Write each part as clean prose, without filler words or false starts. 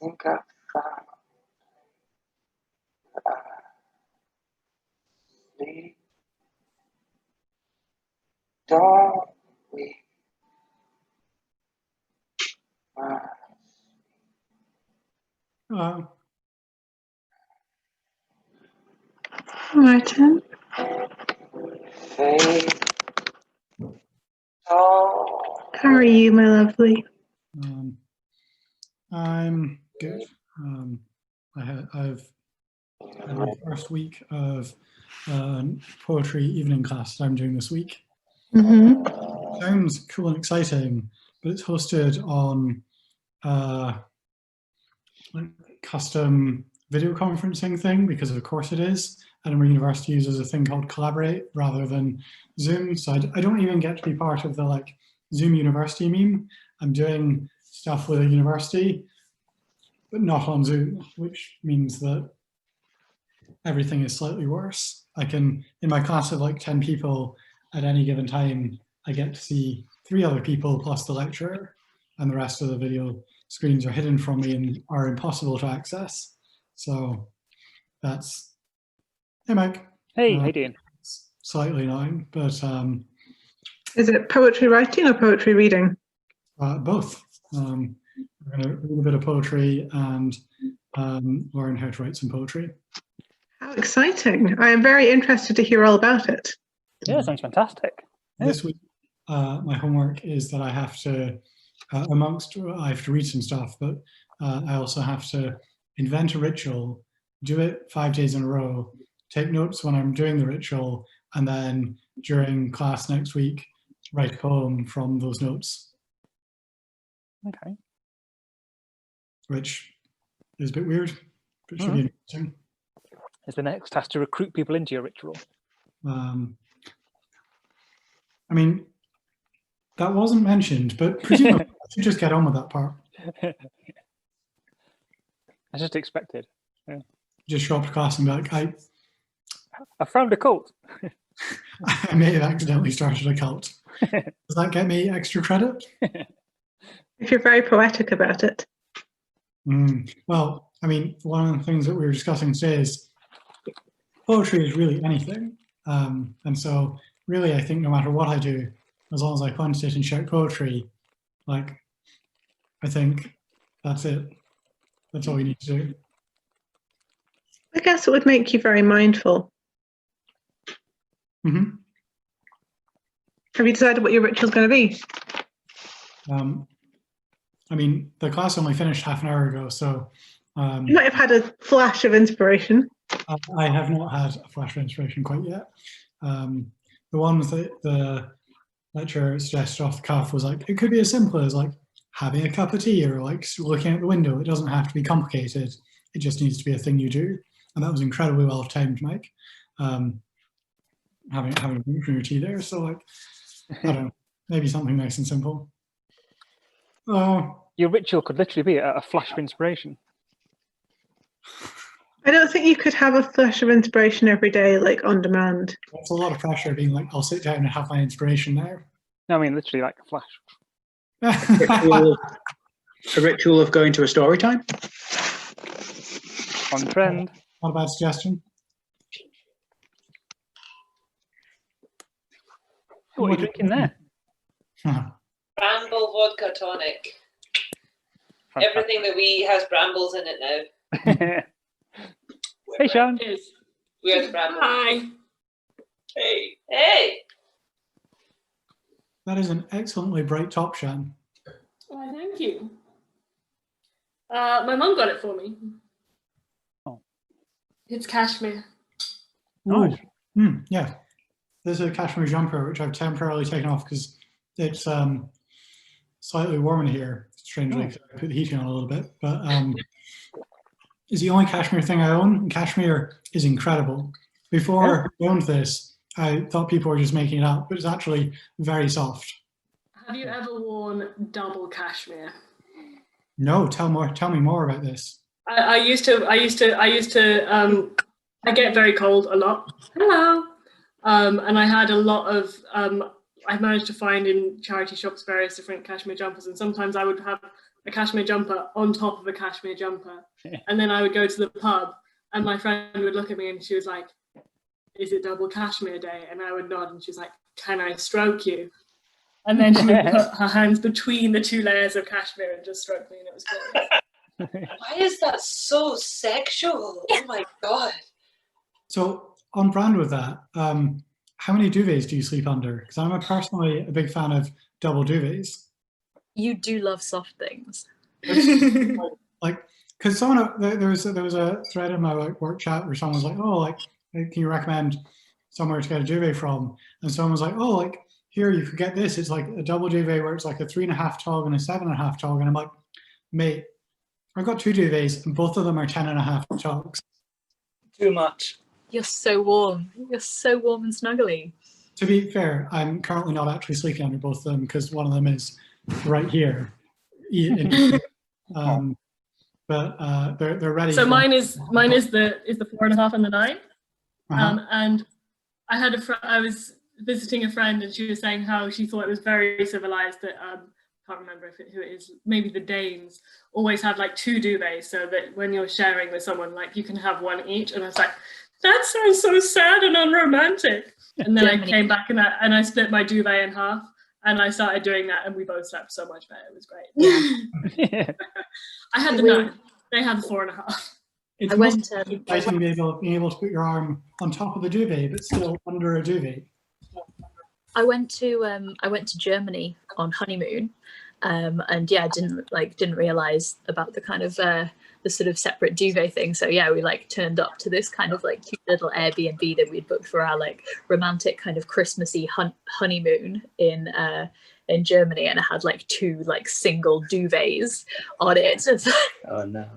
think I found that I sleep. Don't we? Hello. Martin. Fade. Oh, How are you, my lovely? I'm good. I've had my first week of poetry evening class that I'm doing this week. Sounds cool and exciting, but it's hosted on like custom video conferencing thing, because of course it is, and my university uses a thing called Collaborate rather than Zoom, so I don't even get to be part of the like Zoom university meme. I'm doing stuff with a university, but not on Zoom, which means that everything is slightly worse. I can, in my class of like 10 people at any given time, I get to see 3 other people plus the lecturer, and the rest of the video screens are hidden from me and are impossible to access. So that's, hey Mike. Hey, how you doing? Slightly annoying, but Is it poetry writing or poetry reading? both. We're going to read a bit of poetry and learn how to write some poetry. How exciting. I am very interested to hear all about it. Yeah, sounds fantastic. This week, my homework is that I have to, I have to read some stuff, but I also have to invent a ritual, do it 5 days in a row, take notes when I'm doing the ritual, and then during class next week, write a poem from those notes. Okay. Which is a bit weird, but should be interesting. Is the next task to recruit people into your ritual? I mean, that wasn't mentioned, but presumably I should just get on with that part. I just expected. Yeah. Just show up to class and be like, I found a cult. I may have accidentally started a cult. Does that get me extra credit? If you're very poetic about it. Well, I mean, one of the things that we were discussing today is poetry is really anything. And so really, I think no matter what I do, as long as I point it and shout poetry, like, I think that's it. That's all we need to do. I guess it would make you very mindful. Mm-hmm. Have you decided what your ritual is going to be? I mean, the class only finished half an hour ago, so... You might have had a flash of inspiration. I have not had a flash of inspiration quite yet. The ones that the lecturer suggested off the cuff was like, it could be as simple as like having a cup of tea or like looking out the window. It doesn't have to be complicated. It just needs to be a thing you do. And that was incredibly well timed, Mike. Having a drink from your tea there. So like, I don't know, maybe something nice and simple. Your ritual could literally be a flash of inspiration. I don't think you could have a flash of inspiration every day, like on demand. That's a lot of pressure being like, I'll sit down and have my inspiration now. No, I mean, literally like a flash. A ritual of going to a story time? On trend. Not a bad suggestion. What are you drinking there? Bramble vodka tonic. Everything that we eat has brambles in it now. Hey, Sean. We are the brambles. Hi. Hey. Hey. That is an excellently bright top, Shan. Why, thank you. My mum got it for me. Oh. It's cashmere. Nice. Yeah. There's a cashmere jumper, which I've temporarily taken off because it's slightly warm in here, strangely, because I put the heating on a little bit. But it's the only cashmere thing I own. And cashmere is incredible. Before I owned this, I thought people were just making it up, but it's actually very soft. Have you ever worn double cashmere? No, tell me more about this. I get very cold a lot. Hello. And I had a lot of, I managed to find in charity shops various different cashmere jumpers, and sometimes I would have a cashmere jumper on top of a cashmere jumper. And then I would go to the pub and my friend would look at me and she was like, is it double cashmere day? And I would nod and she was like, can I stroke you? And then she would put her hands between the 2 layers of cashmere and just stroke me, and it was great. Why is that so sexual? Oh my God. So on brand with that, how many duvets do you sleep under? Because I'm personally a big fan of double duvets. You do love soft things. Like, because there was a thread in my work chat where someone was like, oh, like, can you recommend somewhere to get a duvet from? And someone was like, oh, like, here you could get this. It's like a double duvet where it's like a 3.5 tog and a 7.5 tog. And I'm like, mate, I've got 2 duvets and both of them are 10.5 togs. Too much. You're so warm. You're so warm and snuggly. To be fair, I'm currently not actually sleeping under both of them because one of them is right here. But they're ready. So mine is the 4.5 and the 9. And I was visiting a friend and she was saying how she thought it was very civilized that can't remember who it is, maybe the Danes always have like 2 duvets so that when you're sharing with someone, like you can have one each. And I was like, that sounds so sad and unromantic. And then I came back and I split my duvet in half and I started doing that and we both slept so much better. It was great. I had the 9. They had the 4.5. It's most exciting being able to put your arm on top of the duvet but still under a duvet. I went to Germany on honeymoon, and yeah, didn't realize about the kind of the sort of separate duvet thing. So yeah, we like turned up to this kind of like cute little Airbnb that we'd booked for our like romantic kind of Christmassy honeymoon in Germany, and it had like 2 like single duvets on it. So it's like, oh no.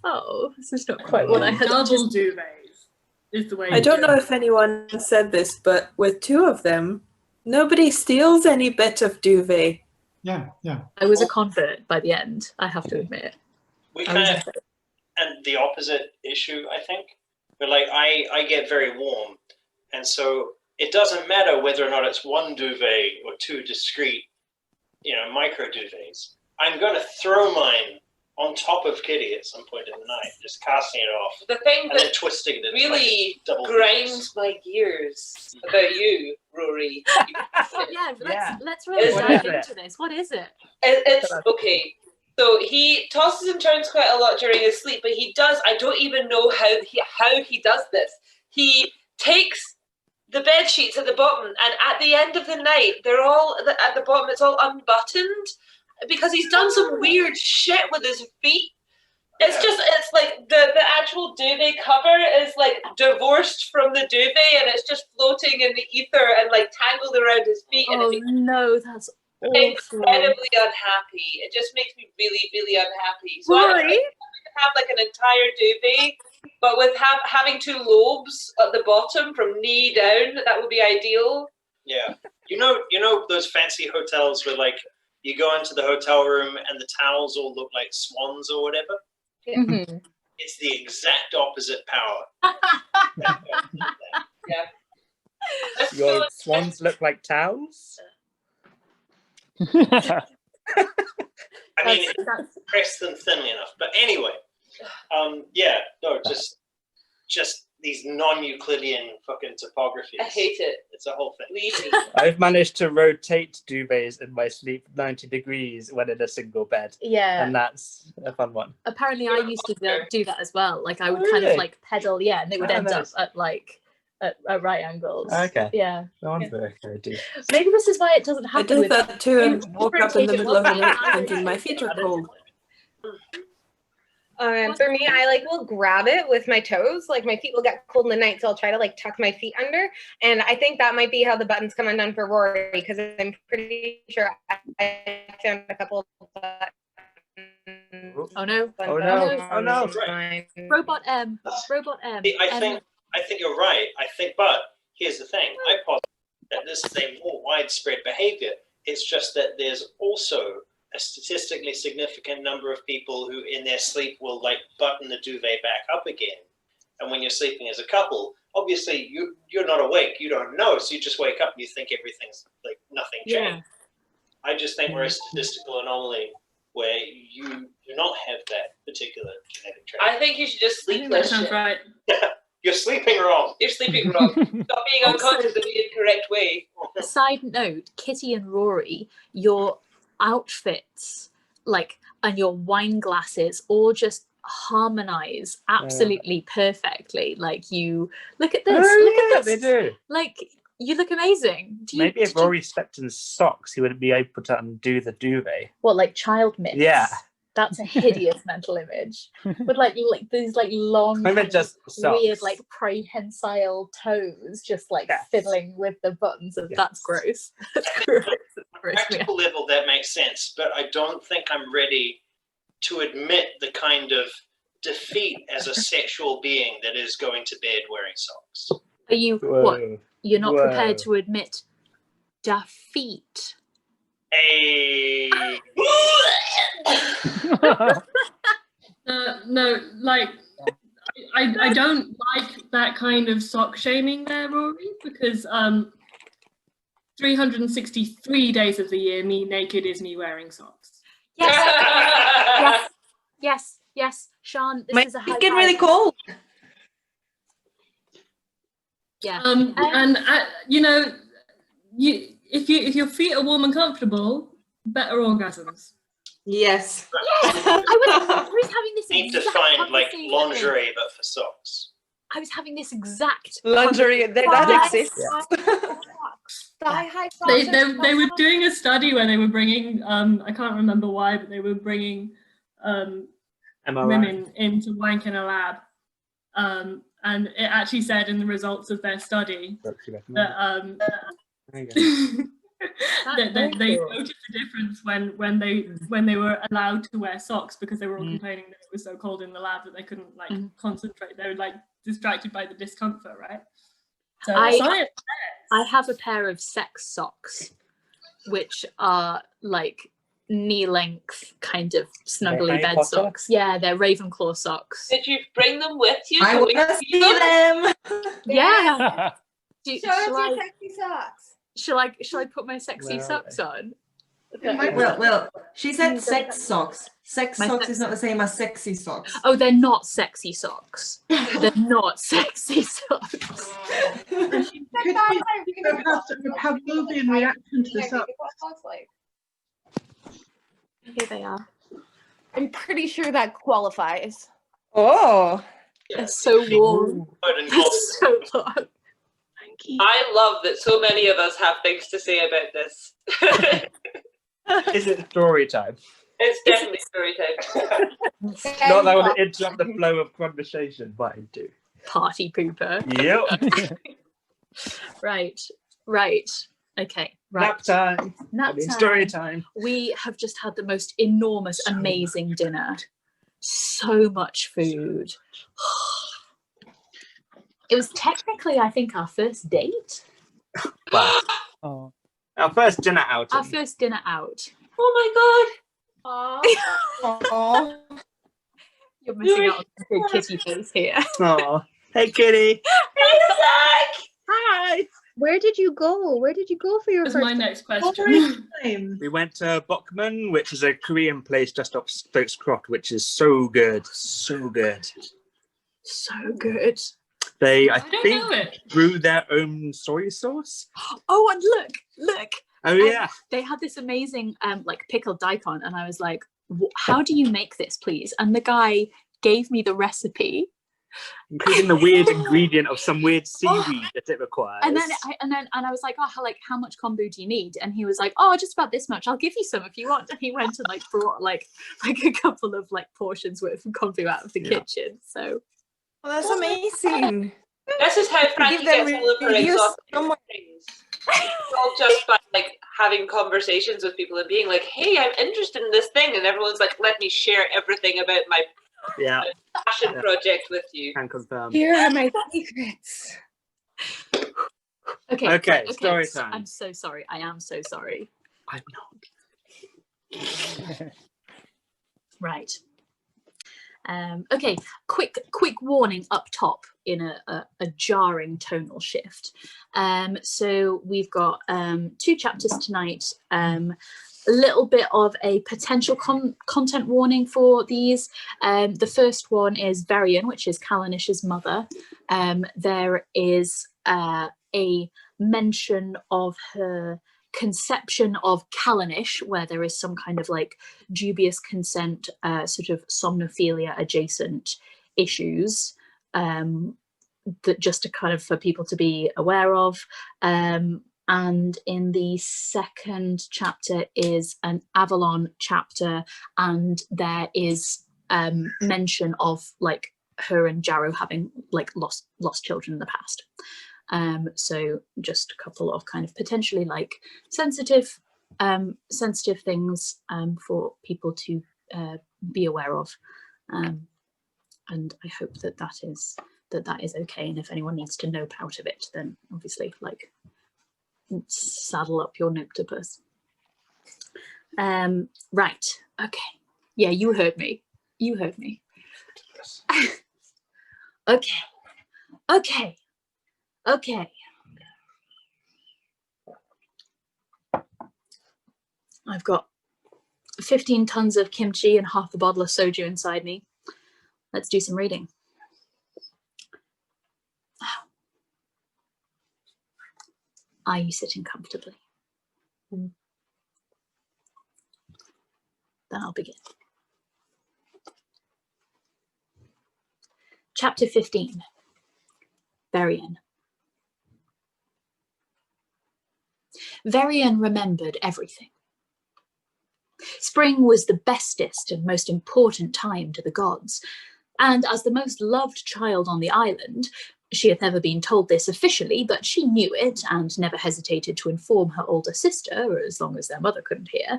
Oh, this is not quite what I had. Double duvets is the way. I don't know if anyone said this, but with 2 of them, nobody steals any bit of duvet. Yeah. I was a convert by the end, I have to admit. We kind of and the opposite issue, I think. But like I get very warm, and so it doesn't matter whether or not it's 1 duvet or 2 discrete, micro duvets. I'm going to throw mine on top of Kitty at some point in the night, just casting it off. The thing and that then twisting it really double grinds my gears about you, Rory. Let's really dive into this. What is it? It's okay. So he tosses and turns quite a lot during his sleep, but he does. I don't even know how he does this. He takes the bed sheets at the bottom, and at the end of the night, they're all at the bottom. It's all unbuttoned because he's done some weird shit with his feet. It's like the actual duvet cover is like divorced from the duvet, and it's just floating in the ether and like tangled around his feet. Oh no, that's awful. Incredibly unhappy. It just makes me really, really unhappy. So I have like an entire duvet, but with having 2 lobes at the bottom from knee down, that would be ideal. Yeah, you know those fancy hotels where like you go into the hotel room and the towels all look like swans or whatever. Mm-hmm. It's the exact opposite power. Yeah. Your swans look like towels? I mean, it's pressed them thinly enough. But anyway, just these non-Euclidean fucking topographies. I hate it. It's a whole thing. Leave me. I've managed to rotate duvets in my sleep 90 degrees when in a single bed. Yeah. And that's a fun one. Apparently I used to do that as well. Like I would kind of like pedal, and it would end up at like at right angles. Okay. Yeah. No one's very good. Maybe this is why it doesn't I happen. did that too and woke up in the middle of the night thinking my feet are cold. For me, I will grab it with my toes. Like my feet will get cold in the night, so I'll try to tuck my feet under. And I think that might be how the buttons come undone for Rory, because I'm pretty sure I found a couple of buttons. Oh no! Oh no! Oh no! Robot M. See, I think you're right. But here's the thing. I posit that this is a more widespread behavior. It's just that there's also a statistically significant number of people who in their sleep will button the duvet back up again. And when you're sleeping as a couple, obviously you're not awake, you don't know, so you just wake up and you think everything's nothing changed. I just think we're a statistical anomaly where you do not have that particular genetic trait. I think you should just sleep That less. sounds right. You're sleeping wrong. You're sleeping wrong. Stop being unconscious in the incorrect way. A side note, Kitty and Rory, your outfits, like, and your wine glasses all just harmonize absolutely perfectly. Like, you look at this, look at this. They do. Like, you look amazing. Maybe if Rory slept in socks, he wouldn't be able to undo the duvet. What, like child mitts? Yeah. That's a hideous mental image. With like these like long, Maybe just socks. weird, like prehensile toes, just like fiddling with the buttons. And that's gross. That's gross. That's gross. Practical level, that makes sense, but I don't think I'm ready to admit the kind of defeat as a sexual being that is going to bed wearing socks. Are you what? You're not prepared to admit defeat. No, like I don't like that kind of sock shaming there, Rory, because 363 days of the year, me naked is me wearing socks. Yes, yes, Sean. This is a high getting really cold. Yeah. And you know, if your feet are warm and comfortable, better orgasms. Yes. I was having this Need to exact find like conversation. lingerie, but for socks. I was having this exact Lingerie, that exists. They were doing a study where they were bringing I can't remember why, but they were bringing women in to wank in a lab, and it actually said in the results of their study that that they noticed the difference when they were allowed to wear socks, because they were all complaining that it was so cold in the lab that they couldn't like concentrate. They were like distracted by the discomfort, right? So I have a pair of sex socks, which are like knee-length kind of snuggly bed socks. Yeah, they're Ravenclaw socks. Did you bring them with you? I want to see them. Yeah. Show us your sexy socks. Shall I put my sexy socks on? Well, she said sex socks. Sex socks is not the same as sexy socks. Oh, they're not sexy socks. They're not sexy socks. Have movie in reaction to the socks. Here they are. I'm pretty sure that qualifies. Oh. They're so warm. They're so warm. I love that so many of us have things to say about this. Is it story time? It's definitely story time. Not that I want to interrupt the flow of conversation, but I do. Party pooper. Yep. Right. Okay. Right. Nap time. Nap time. Story time. We have just had the most enormous, amazing dinner. So much food. It was technically, I think, our first date. Wow. Oh. Our first dinner outing. Our first dinner out. Oh my god. Aww. You're missing out on a good kitty face here. Aw. Hey, kitty. Hey, Zach. Hi. Where did you go? Where did you go for your That's first my next question. We went to Bokman, which is a Korean place just off Stokes Croft, which is so good. So good. So good. They, I don't think, know it. brew their own soy sauce. Oh, and look. Oh, yeah. They had this amazing like pickled daikon, and I was like, how do you make this, please? And the guy gave me the recipe, including the weird ingredient of some weird seaweed that it requires. And then I was like, how much kombu do you need? And he was like, oh, just about this much. I'll give you some if you want. And he went and like brought like a couple of like portions worth of kombu out of the kitchen. So well, that's amazing. This is how Frankie gets all of her exotic things. It's all just by like having conversations with people and being like, hey, I'm interested in this thing, and everyone's like, let me share everything about my passion project with you. Can confirm. Here are my secrets. Okay, story time. I'm so sorry. I am so sorry. I'm not. Right. Okay, quick warning up top in a jarring tonal shift. So we've got 2 chapters tonight. a little bit of a potential content warning for these. The first one is Varian, which is Callanish's mother. There is a mention of her conception of Callanish, where there is some kind of like dubious consent, sort of somnophilia adjacent issues, that just to kind of for people to be aware of. And in the second chapter is an Avalon chapter, and there is mention of like her and Jarrow having like lost children in the past. So just a couple of kind of potentially like sensitive things for people to be aware of, and I hope that that is okay. And if anyone needs to nope out of it, then obviously like saddle up your noctopus. Right, okay, yeah, you heard me. Okay. I've got 15 tons of kimchi and half a bottle of soju inside me. Let's do some reading. Are you sitting comfortably? Then I'll begin. Chapter 15, Varian. Varian remembered everything. Spring was the bestest and most important time to the gods, and as the most loved child on the island, she had never been told this officially, but she knew it and never hesitated to inform her older sister, as long as their mother couldn't hear.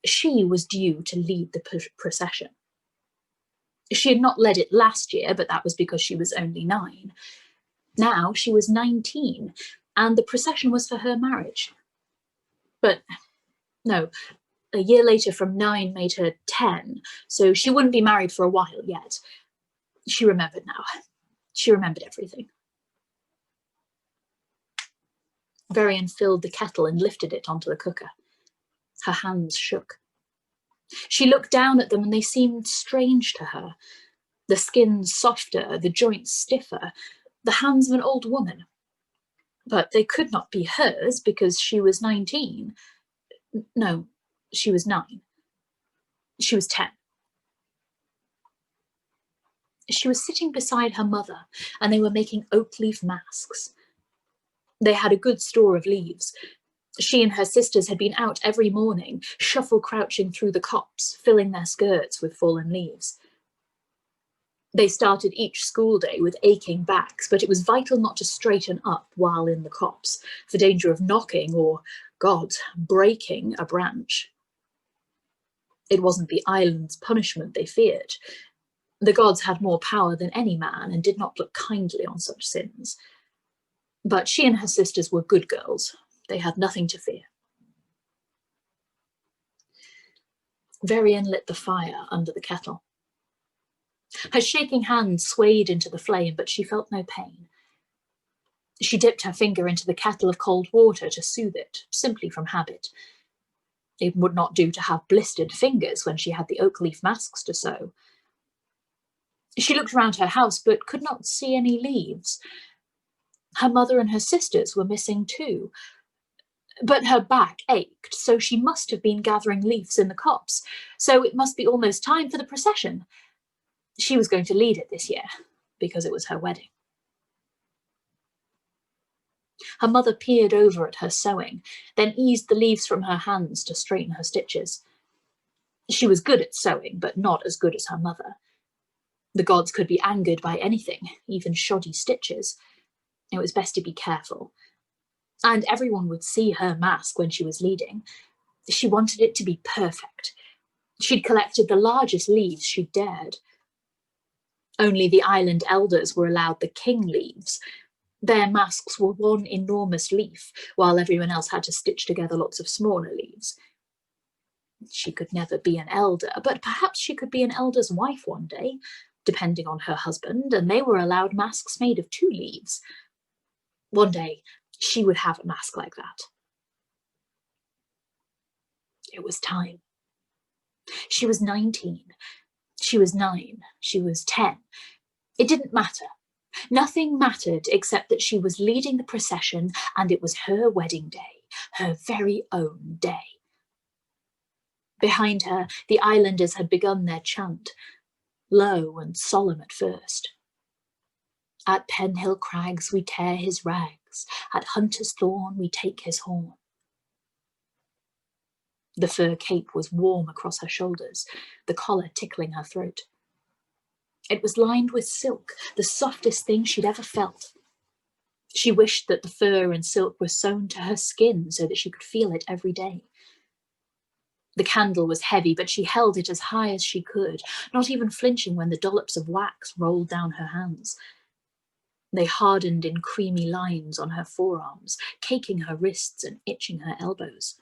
She was due to lead the procession. She had not led it last year, but that was because she was only 9. Now she was 19, and the procession was for her marriage. But no, a year later from 9 made her 10, so she wouldn't be married for a while yet. She remembered now. She remembered everything. Varian filled the kettle and lifted it onto the cooker. Her hands shook. She looked down at them and they seemed strange to her. The skin softer, the joints stiffer, the hands of an old woman. But they could not be hers because she was 19. No, she was 9. She was 10. She was sitting beside her mother, and they were making oak leaf masks. They had a good store of leaves. She and her sisters had been out every morning, shuffle crouching through the copse, filling their skirts with fallen leaves. They started each school day with aching backs, but it was vital not to straighten up while in the copse, for danger of knocking or, God, breaking a branch. It wasn't the island's punishment they feared. The gods had more power than any man and did not look kindly on such sins. But she and her sisters were good girls. They had nothing to fear. Varian lit the fire under the kettle. Her shaking hand swayed into the flame, but she felt no pain. She dipped her finger into the kettle of cold water to soothe it, simply from habit. It would not do to have blistered fingers when she had the oak leaf masks to sew. She looked around her house, but could not see any leaves. Her mother and her sisters were missing too. But her back ached, so she must have been gathering leaves in the copse, so it must be almost time for the procession. She was going to lead it this year, because it was her wedding. Her mother peered over at her sewing, then eased the leaves from her hands to straighten her stitches. She was good at sewing, but not as good as her mother. The gods could be angered by anything, even shoddy stitches. It was best to be careful. And everyone would see her mask when she was leading. She wanted it to be perfect. She'd collected the largest leaves she dared. Only the island elders were allowed the king leaves. Their masks were one enormous leaf, while everyone else had to stitch together lots of smaller leaves. She could never be an elder, but perhaps she could be an elder's wife one day, depending on her husband, and they were allowed masks made of 2 leaves. One day, she would have a mask like that. It was time. She was 19. She was 9. She was 10. It didn't matter. Nothing mattered except that she was leading the procession and it was her wedding day, her very own day. Behind her, the islanders had begun their chant, low and solemn at first. At Penhill Crags we tear his rags, at Hunter's Thorn we take his horn. The fur cape was warm across her shoulders, the collar tickling her throat. It was lined with silk, the softest thing she'd ever felt. She wished that the fur and silk were sewn to her skin so that she could feel it every day. The candle was heavy, but she held it as high as she could, not even flinching when the dollops of wax rolled down her hands. They hardened in creamy lines on her forearms, caking her wrists and itching her elbows.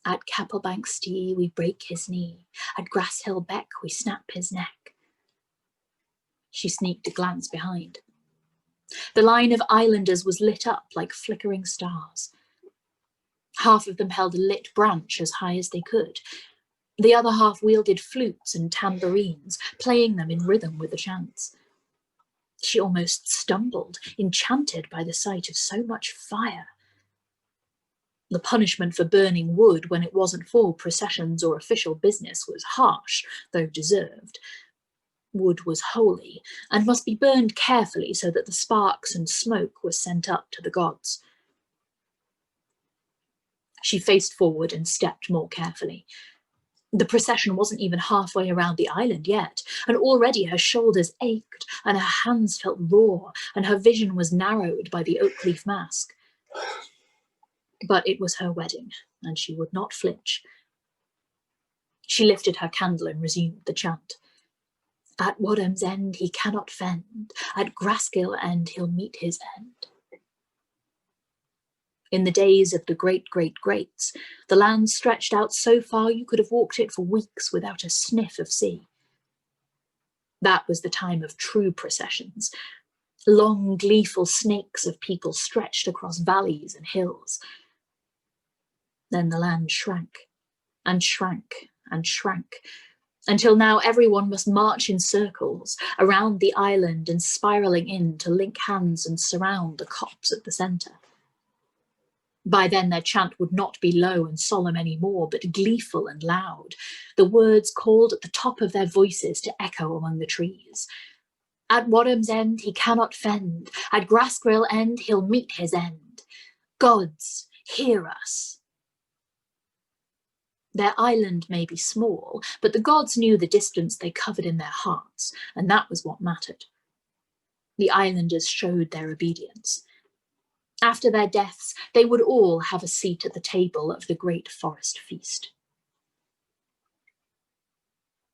At Capplebank Stee we break his knee, at Grasshill Beck we snap his neck. She sneaked a glance behind. The line of islanders was lit up like flickering stars. Half of them held a lit branch as high as they could. The other half wielded flutes and tambourines, playing them in rhythm with the chants. She almost stumbled, enchanted by the sight of so much fire. The punishment for burning wood when it wasn't for processions or official business was harsh, though deserved. Wood was holy and must be burned carefully so that the sparks and smoke were sent up to the gods. She faced forward and stepped more carefully. The procession wasn't even halfway around the island yet, and already her shoulders ached and her hands felt raw and her vision was narrowed by the oak leaf mask. But it was her wedding, and she would not flinch. She lifted her candle and resumed the chant. At Wadham's end he cannot fend, at Graskill end he'll meet his end. In the days of the great-great-greats, the land stretched out so far you could have walked it for weeks without a sniff of sea. That was the time of true processions. Long, gleeful snakes of people stretched across valleys and hills. Then the land shrank, and shrank, and shrank, until now everyone must march in circles around the island and spiralling in to link hands and surround the copse at the centre. By then their chant would not be low and solemn anymore, but gleeful and loud, the words called at the top of their voices to echo among the trees. At Wadham's end he cannot fend, at Grassgrill end he'll meet his end. Gods, hear us. Their island may be small, but the gods knew the distance they covered in their hearts, and that was what mattered. The islanders showed their obedience. After their deaths, they would all have a seat at the table of the great forest feast.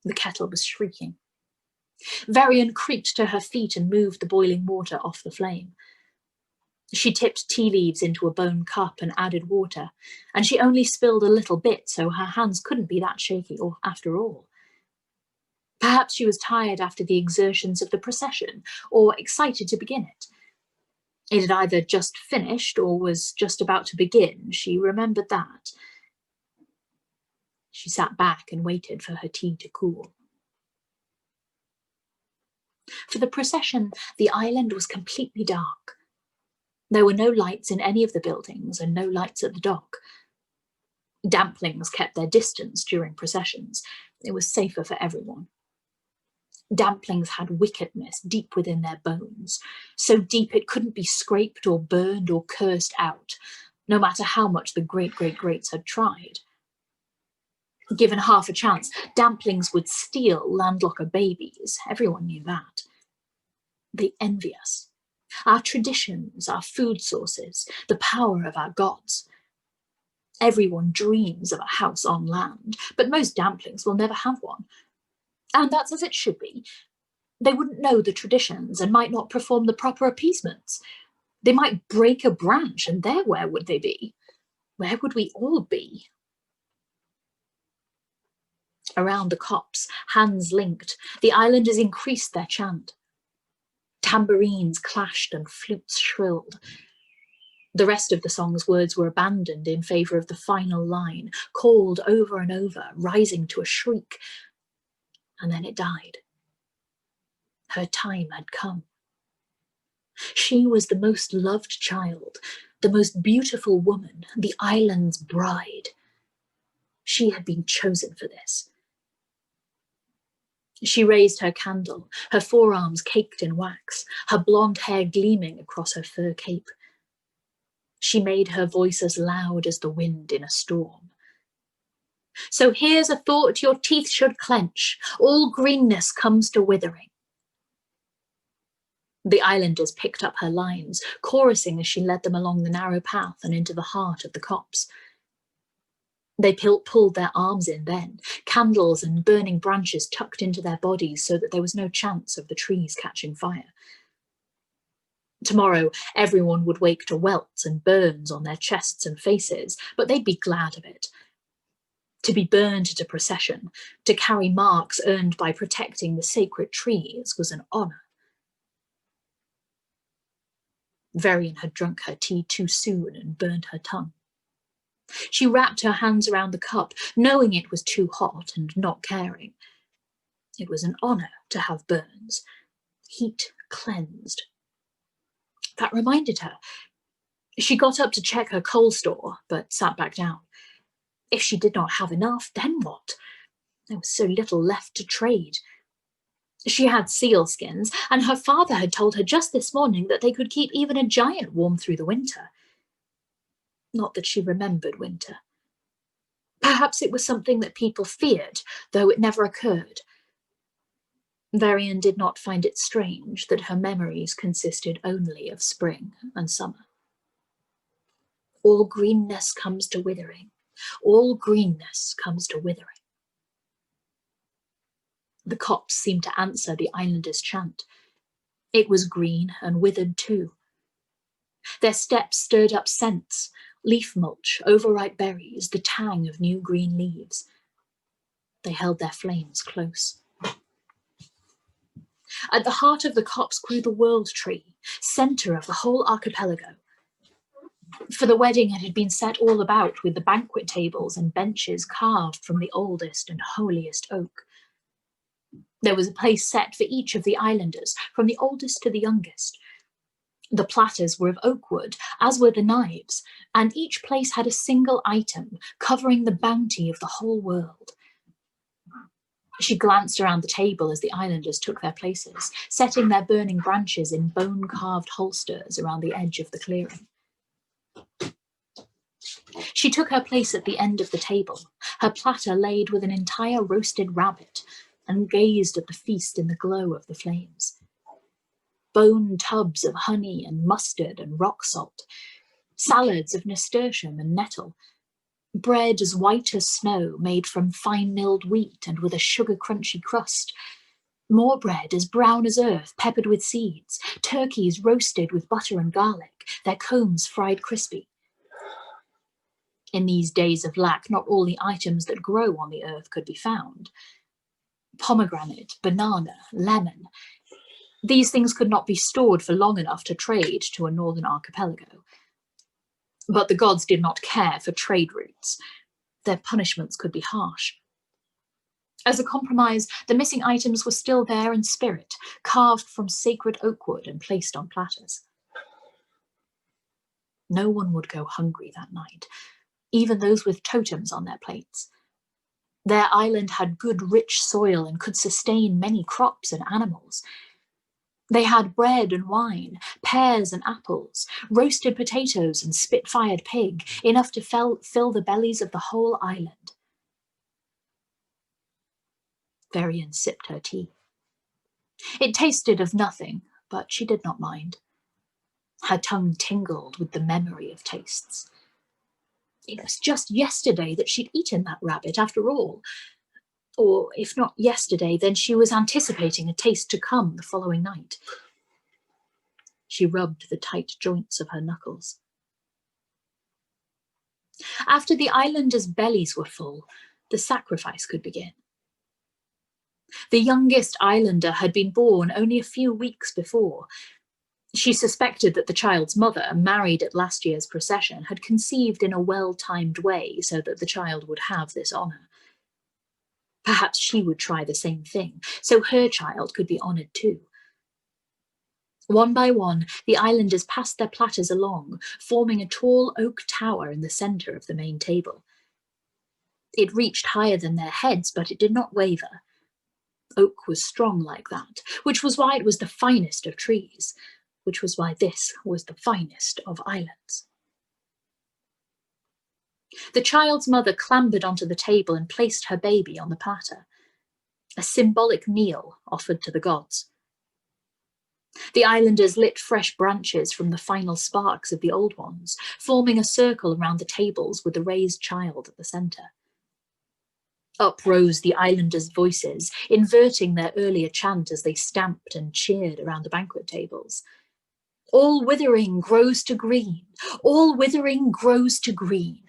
The kettle was shrieking. Varian creaked to her feet and moved the boiling water off the flame. She tipped tea leaves into a bone cup and added water, and she only spilled a little bit, so her hands couldn't be that shaky after all. Perhaps she was tired after the exertions of the procession, or excited to begin it. It had either just finished or was just about to begin. She remembered that. She sat back and waited for her tea to cool. For the procession, the island was completely dark. There were no lights in any of the buildings and no lights at the dock. Damplings kept their distance during processions. It was safer for everyone. Damplings had wickedness deep within their bones, so deep it couldn't be scraped or burned or cursed out, no matter how much the great-great-greats had tried. Given half a chance, Damplings would steal landlocker babies. Everyone knew that. They envy us. Our traditions, our food sources, the power of our gods. Everyone dreams of a house on land, but most Damplings will never have one. And that's as it should be. They wouldn't know the traditions and might not perform the proper appeasements. They might break a branch, and there where would they be? Where would we all be? Around the copse, hands linked, the islanders increased their chant. Tambourines clashed and flutes shrilled. The rest of the song's words were abandoned in favour of the final line, called over and over, rising to a shriek. And then it died. Her time had come. She was the most loved child, the most beautiful woman, the island's bride. She had been chosen for this. She raised her candle, her forearms caked in wax, her blonde hair gleaming across her fur cape. She made her voice as loud as the wind in a storm. So here's a thought your teeth should clench. All greenness comes to withering. The islanders picked up her lines, chorusing as she led them along the narrow path and into the heart of the copse. They pulled their arms in then, candles and burning branches tucked into their bodies so that there was no chance of the trees catching fire. Tomorrow, everyone would wake to welts and burns on their chests and faces, but they'd be glad of it. To be burned at a procession, to carry marks earned by protecting the sacred trees was an honour. Varian had drunk her tea too soon and burned her tongue. She wrapped her hands around the cup, knowing it was too hot and not caring. It was an honour to have burns. Heat cleansed. That reminded her. She got up to check her coal store, but sat back down. If she did not have enough, then what? There was so little left to trade. She had seal skins, and her father had told her just this morning that they could keep even a giant warm through the winter. Not that she remembered winter. Perhaps it was something that people feared, though it never occurred. Varian did not find it strange that her memories consisted only of spring and summer. All greenness comes to withering. All greenness comes to withering. The copse seemed to answer the islanders' chant. It was green and withered too. Their steps stirred up scents, leaf mulch, overripe berries, the tang of new green leaves. They held their flames close. At the heart of the copse grew the world tree, centre of the whole archipelago. For the wedding it had been set all about with the banquet tables and benches carved from the oldest and holiest oak. There was a place set for each of the islanders, from the oldest to the youngest. The platters were of oak wood, as were the knives, and each place had a single item covering the bounty of the whole world. She glanced around the table as the islanders took their places, setting their burning branches in bone-carved holsters around the edge of the clearing. She took her place at the end of the table, her platter laid with an entire roasted rabbit, and gazed at the feast in the glow of the flames. Bone tubs of honey and mustard and rock salt, salads of nasturtium and nettle, bread as white as snow made from fine milled wheat and with a sugar crunchy crust, more bread as brown as earth peppered with seeds, turkeys roasted with butter and garlic, their combs fried crispy. In these days of lack, not all the items that grow on the earth could be found. Pomegranate, banana, lemon. These things could not be stored for long enough to trade to a northern archipelago. But the gods did not care for trade routes. Their punishments could be harsh. As a compromise, the missing items were still there in spirit, carved from sacred oak wood and placed on platters. No one would go hungry that night, even those with totems on their plates. Their island had good, rich soil and could sustain many crops and animals. They had bread and wine, pears and apples, roasted potatoes and spit-fired pig, enough to fill the bellies of the whole island. Varian sipped her tea. It tasted of nothing, but she did not mind. Her tongue tingled with the memory of tastes. It was just yesterday that she'd eaten that rabbit, after all. Or, if not yesterday, then she was anticipating a taste to come the following night. She rubbed the tight joints of her knuckles. After the islanders' bellies were full, the sacrifice could begin. The youngest islander had been born only a few weeks before. She suspected that the child's mother, married at last year's procession, had conceived in a well-timed way so that the child would have this honour. Perhaps she would try the same thing, so her child could be honoured too. One by one, the islanders passed their platters along, forming a tall oak tower in the centre of the main table. It reached higher than their heads, but it did not waver. Oak was strong like that, which was why it was the finest of trees, which was why this was the finest of islands. The child's mother clambered onto the table and placed her baby on the platter, a symbolic meal offered to the gods. The islanders lit fresh branches from the final sparks of the old ones, forming a circle around the tables with the raised child at the centre. Up rose the islanders' voices, inverting their earlier chant as they stamped and cheered around the banquet tables. All withering grows to green, all withering grows to green.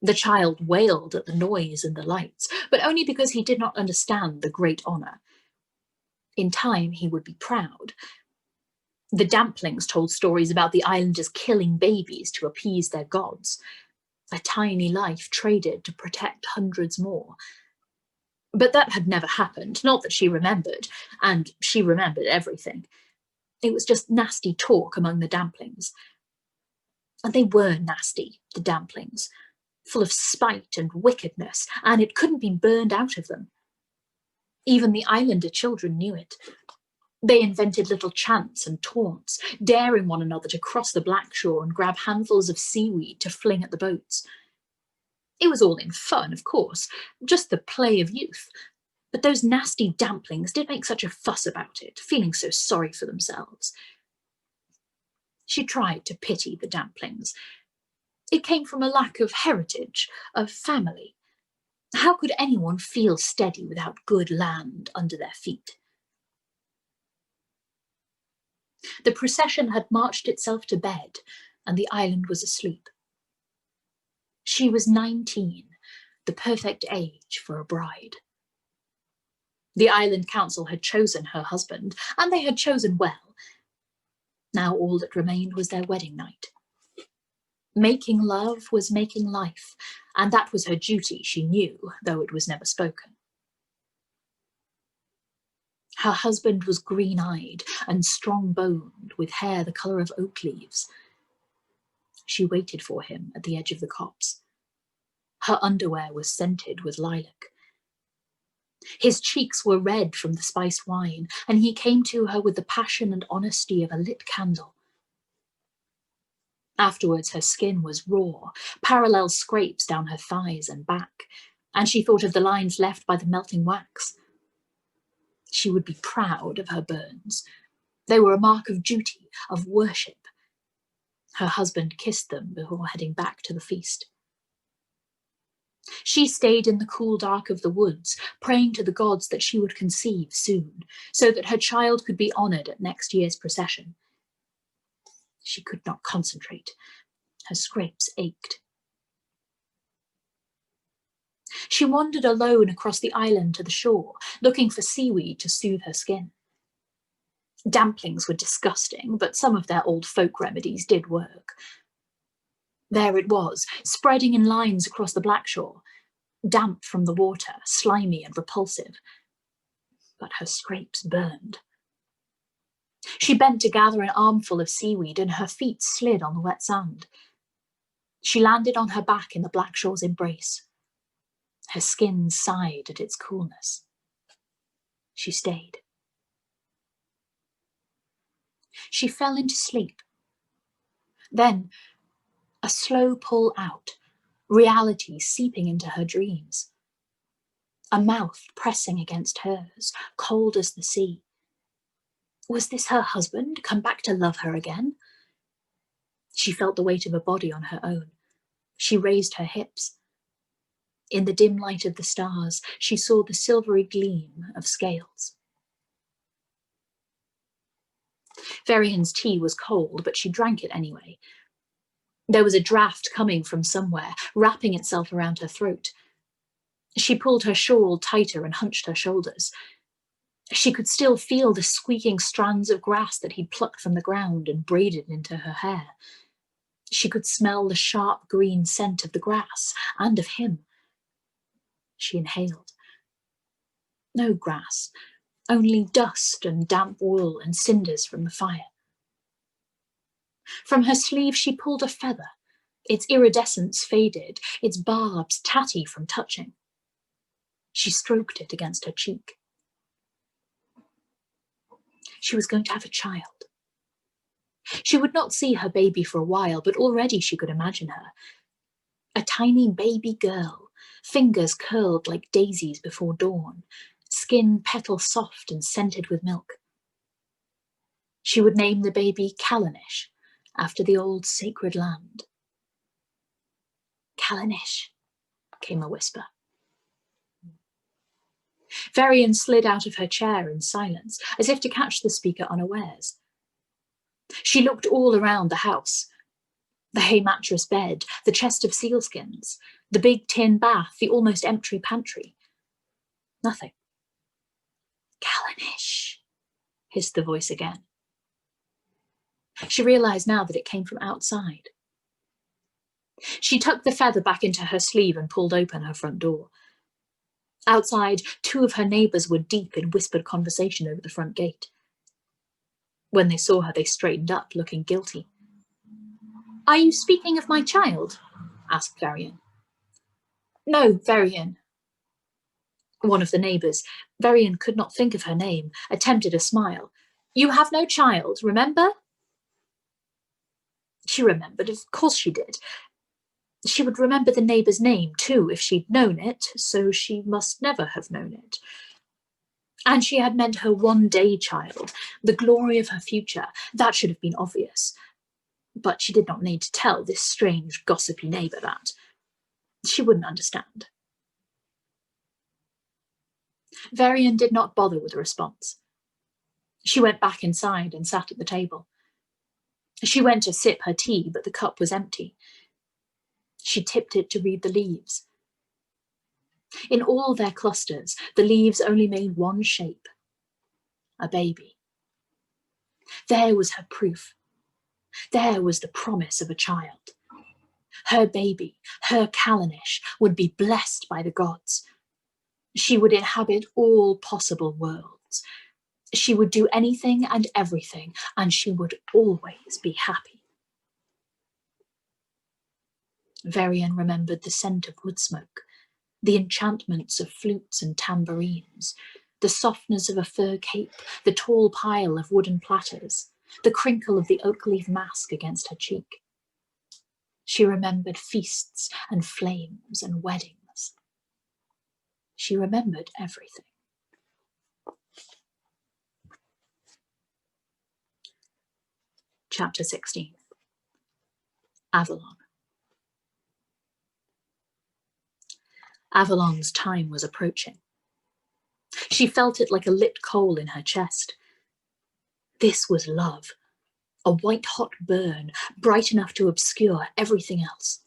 The child wailed at the noise and the lights, but only because he did not understand the great honour. In time, he would be proud. The damplings told stories about the islanders killing babies to appease their gods. A tiny life traded to protect hundreds more. But that had never happened, not that she remembered, and she remembered everything. It was just nasty talk among the damplings. And they were nasty, the damplings, full of spite and wickedness, and it couldn't be burned out of them. Even the islander children knew it. They invented little chants and taunts, daring one another to cross the black shore and grab handfuls of seaweed to fling at the boats. It was all in fun, of course, just the play of youth. But those nasty damplings did make such a fuss about it, feeling so sorry for themselves. She tried to pity the damplings. It came from a lack of heritage, of family. How could anyone feel steady without good land under their feet? The procession had marched itself to bed, and the island was asleep. She was 19, the perfect age for a bride. The island council had chosen her husband, and they had chosen well. Now all that remained was their wedding night. Making love was making life, and that was her duty, she knew, though it was never spoken. Her husband was green-eyed and strong-boned, with hair the colour of oak leaves. She waited for him at the edge of the copse. Her underwear was scented with lilac. His cheeks were red from the spiced wine, and he came to her with the passion and honesty of a lit candle. Afterwards, her skin was raw, parallel scrapes down her thighs and back, and she thought of the lines left by the melting wax. She would be proud of her burns. They were a mark of duty, of worship. Her husband kissed them before heading back to the feast. She stayed in the cool dark of the woods, praying to the gods that she would conceive soon, so that her child could be honoured at next year's procession. She could not concentrate. Her scrapes ached. She wandered alone across the island to the shore, looking for seaweed to soothe her skin. Damplings were disgusting, but some of their old folk remedies did work. There it was, spreading in lines across the black shore, damp from the water, slimy and repulsive. But her scrapes burned. She bent to gather an armful of seaweed, and her feet slid on the wet sand. She landed on her back in the black shore's embrace. Her skin sighed at its coolness. She stayed. She fell into sleep. Then, a slow pull out, reality seeping into her dreams. A mouth pressing against hers, cold as the sea. Was this her husband, come back to love her again? She felt the weight of a body on her own. She raised her hips. In the dim light of the stars, she saw the silvery gleam of scales. Varian's tea was cold, but she drank it anyway. There was a draught coming from somewhere, wrapping itself around her throat. She pulled her shawl tighter and hunched her shoulders. She could still feel the squeaking strands of grass that he'd plucked from the ground and braided into her hair. She could smell the sharp green scent of the grass and of him. She inhaled. No grass, only dust and damp wool and cinders from the fire. From her sleeve she pulled a feather, its iridescence faded, its barbs tatty from touching. She stroked it against her cheek. She was going to have a child. She would not see her baby for a while, but already she could imagine her. A tiny baby girl, fingers curled like daisies before dawn, skin petal soft and scented with milk. She would name the baby Callanish, after the old sacred land. Callanish, came a whisper. Varian slid out of her chair in silence, as if to catch the speaker unawares. She looked all around the house. The hay mattress bed, the chest of sealskins, the big tin bath, the almost empty pantry. Nothing. Callanish, hissed the voice again. She realised now that it came from outside. She tucked the feather back into her sleeve and pulled open her front door. Outside, two of her neighbours were deep in whispered conversation over the front gate. When they saw her, they straightened up, looking guilty. "Are you speaking of my child?" asked Varian. "No, Varian." One of the neighbours, Varian could not think of her name, attempted a smile. "You have no child, remember?" She remembered, of course she did. She would remember the neighbour's name too if she'd known it, so she must never have known it. And she had meant her one-day child, the glory of her future. That should have been obvious. But she did not need to tell this strange, gossipy neighbour that. She wouldn't understand. Varian did not bother with a response. She went back inside and sat at the table. She went to sip her tea, but the cup was empty. She tipped it to read the leaves. In all their clusters, the leaves only made one shape: a baby. There was her proof. There was the promise of a child. Her baby, her Callanish, would be blessed by the gods. She would inhabit all possible worlds. She would do anything and everything, and she would always be happy. Varian remembered the scent of wood smoke, the enchantments of flutes and tambourines, the softness of a fur cape, the tall pile of wooden platters, the crinkle of the oak leaf mask against her cheek. She remembered feasts and flames and weddings. She remembered everything. Chapter 16. Avalon. Avalon's time was approaching. She felt it like a lit coal in her chest. This was love, a white-hot burn, bright enough to obscure everything else.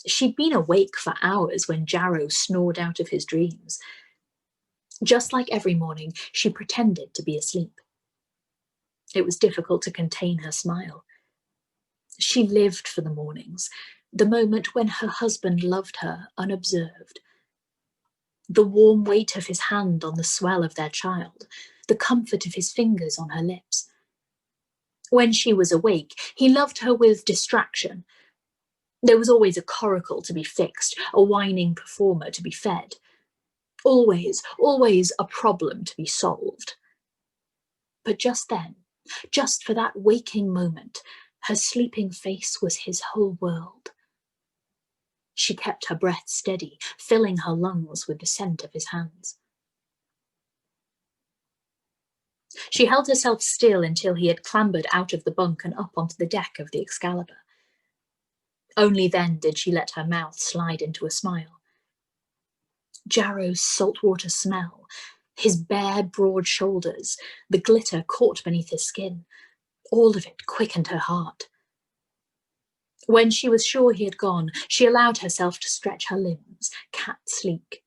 She'd been awake for hours when Jarrow snored out of his dreams. Just like every morning, she pretended to be asleep. It was difficult to contain her smile. She lived for the mornings, the moment when her husband loved her unobserved. The warm weight of his hand on the swell of their child, the comfort of his fingers on her lips. When she was awake, he loved her with distraction. There was always a coracle to be fixed, a whining performer to be fed. Always, always a problem to be solved. But just then, just for that waking moment, her sleeping face was his whole world. She kept her breath steady, filling her lungs with the scent of his hands. She held herself still until he had clambered out of the bunk and up onto the deck of the Excalibur. Only then did she let her mouth slide into a smile. Jarrow's saltwater smell, his bare, broad shoulders, the glitter caught beneath his skin, all of it quickened her heart. When she was sure he had gone, she allowed herself to stretch her limbs, cat-sleek.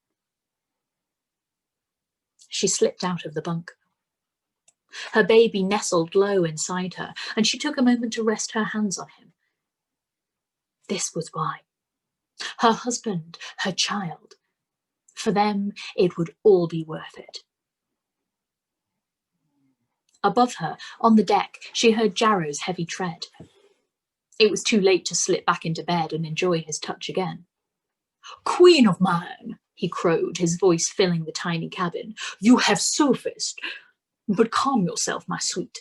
She slipped out of the bunk. Her baby nestled low inside her, and she took a moment to rest her hands on him. This was why. Her husband, her child. For them, it would all be worth it. Above her, on the deck, she heard Jarrow's heavy tread. It was too late to slip back into bed and enjoy his touch again. "Queen of mine," he crowed, his voice filling the tiny cabin. "You have surfaced. But calm yourself, my sweet.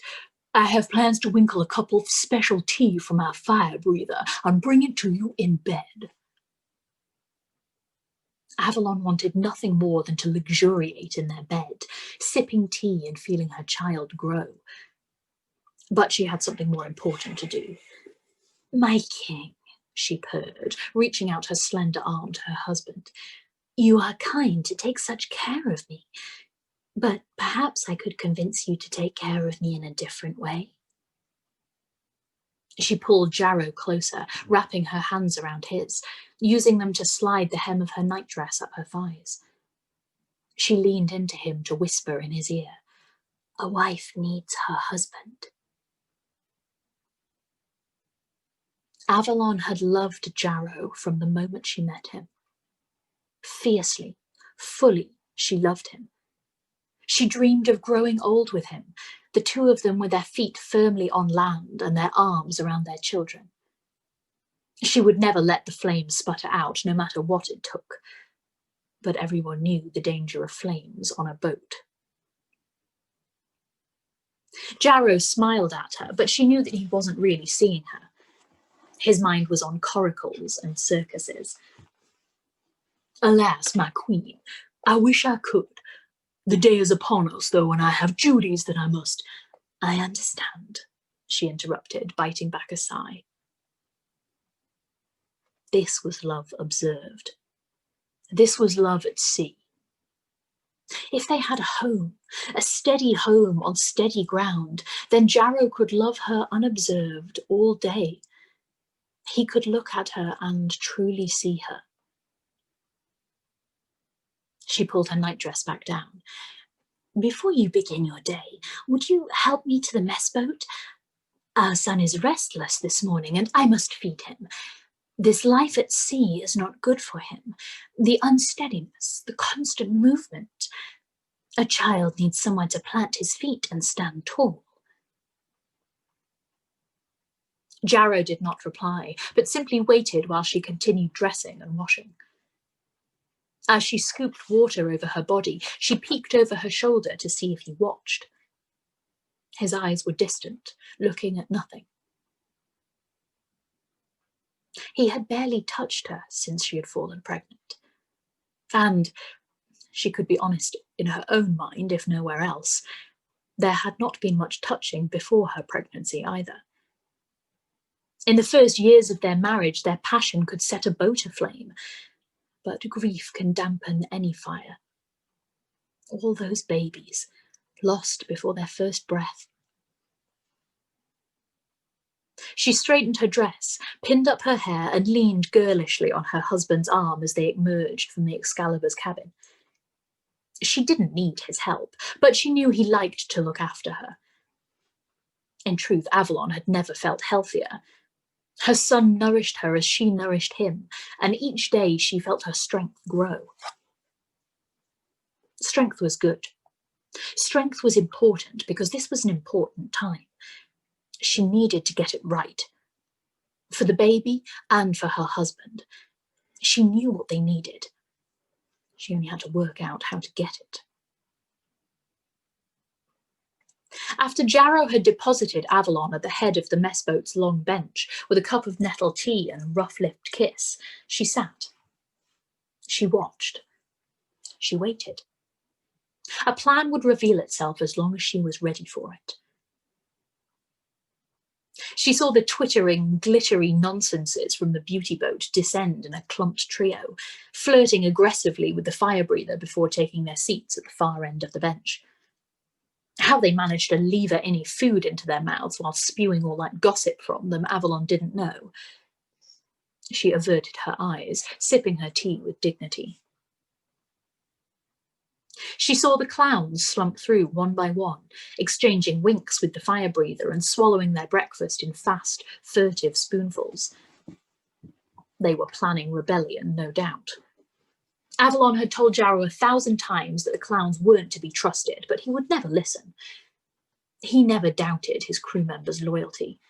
I have plans to winkle a cup of special tea from our fire breather and bring it to you in bed." Avalon wanted nothing more than to luxuriate in their bed, sipping tea and feeling her child grow. But she had something more important to do. "My king," she purred, reaching out her slender arm to her husband. "You are kind to take such care of me, but perhaps I could convince you to take care of me in a different way." She pulled Jarrow closer, wrapping her hands around his, using them to slide the hem of her nightdress up her thighs. She leaned into him to whisper in his ear, "A wife needs her husband." Avalon had loved Jarrow from the moment she met him. Fiercely, fully, she loved him. She dreamed of growing old with him, the two of them with their feet firmly on land and their arms around their children. She would never let the flames sputter out, no matter what it took. But everyone knew the danger of flames on a boat. Jarrow smiled at her, but she knew that he wasn't really seeing her. His mind was on coracles and circuses. "Alas, my queen, I wish I could. The day is upon us, though, and I have duties that I must—" "I understand," she interrupted, biting back a sigh. This was love observed. This was love at sea. If they had a home, a steady home on steady ground, then Jarrow could love her unobserved all day. He could look at her and truly see her. She pulled her nightdress back down. "Before you begin your day, would you help me to the mess boat? Our son is restless this morning, and I must feed him. This life at sea is not good for him. The unsteadiness, the constant movement. A child needs somewhere to plant his feet and stand tall." Jarrow did not reply, but simply waited while she continued dressing and washing. As she scooped water over her body, she peeked over her shoulder to see if he watched. His eyes were distant, looking at nothing. He had barely touched her since she had fallen pregnant. And, she could be honest in her own mind, if nowhere else, there had not been much touching before her pregnancy either. In the first years of their marriage, their passion could set a boat aflame, but grief can dampen any fire. All those babies, lost before their first breath. She straightened her dress, pinned up her hair, and leaned girlishly on her husband's arm as they emerged from the Excalibur's cabin. She didn't need his help, but she knew he liked to look after her. In truth, Avalon had never felt healthier. Her son nourished her as she nourished him, and each day she felt her strength grow. Strength was good. Strength was important because this was an important time. She needed to get it right. For the baby and for her husband. She knew what they needed. She only had to work out how to get it. After Jarrow had deposited Avalon at the head of the mess boat's long bench with a cup of nettle tea and a rough-lipped kiss, she sat. She watched. She waited. A plan would reveal itself as long as she was ready for it. She saw the twittering, glittery nonsenses from the beauty boat descend in a clumped trio, flirting aggressively with the fire breather before taking their seats at the far end of the bench. How they managed to lever any food into their mouths while spewing all that gossip from them, Avalon didn't know. She averted her eyes, sipping her tea with dignity. She saw the clowns slump through one by one, exchanging winks with the fire breather and swallowing their breakfast in fast, furtive spoonfuls. They were planning rebellion, no doubt. Avalon had told Jarrow 1,000 times that the clowns weren't to be trusted, but he would never listen. He never doubted his crew members' loyalty.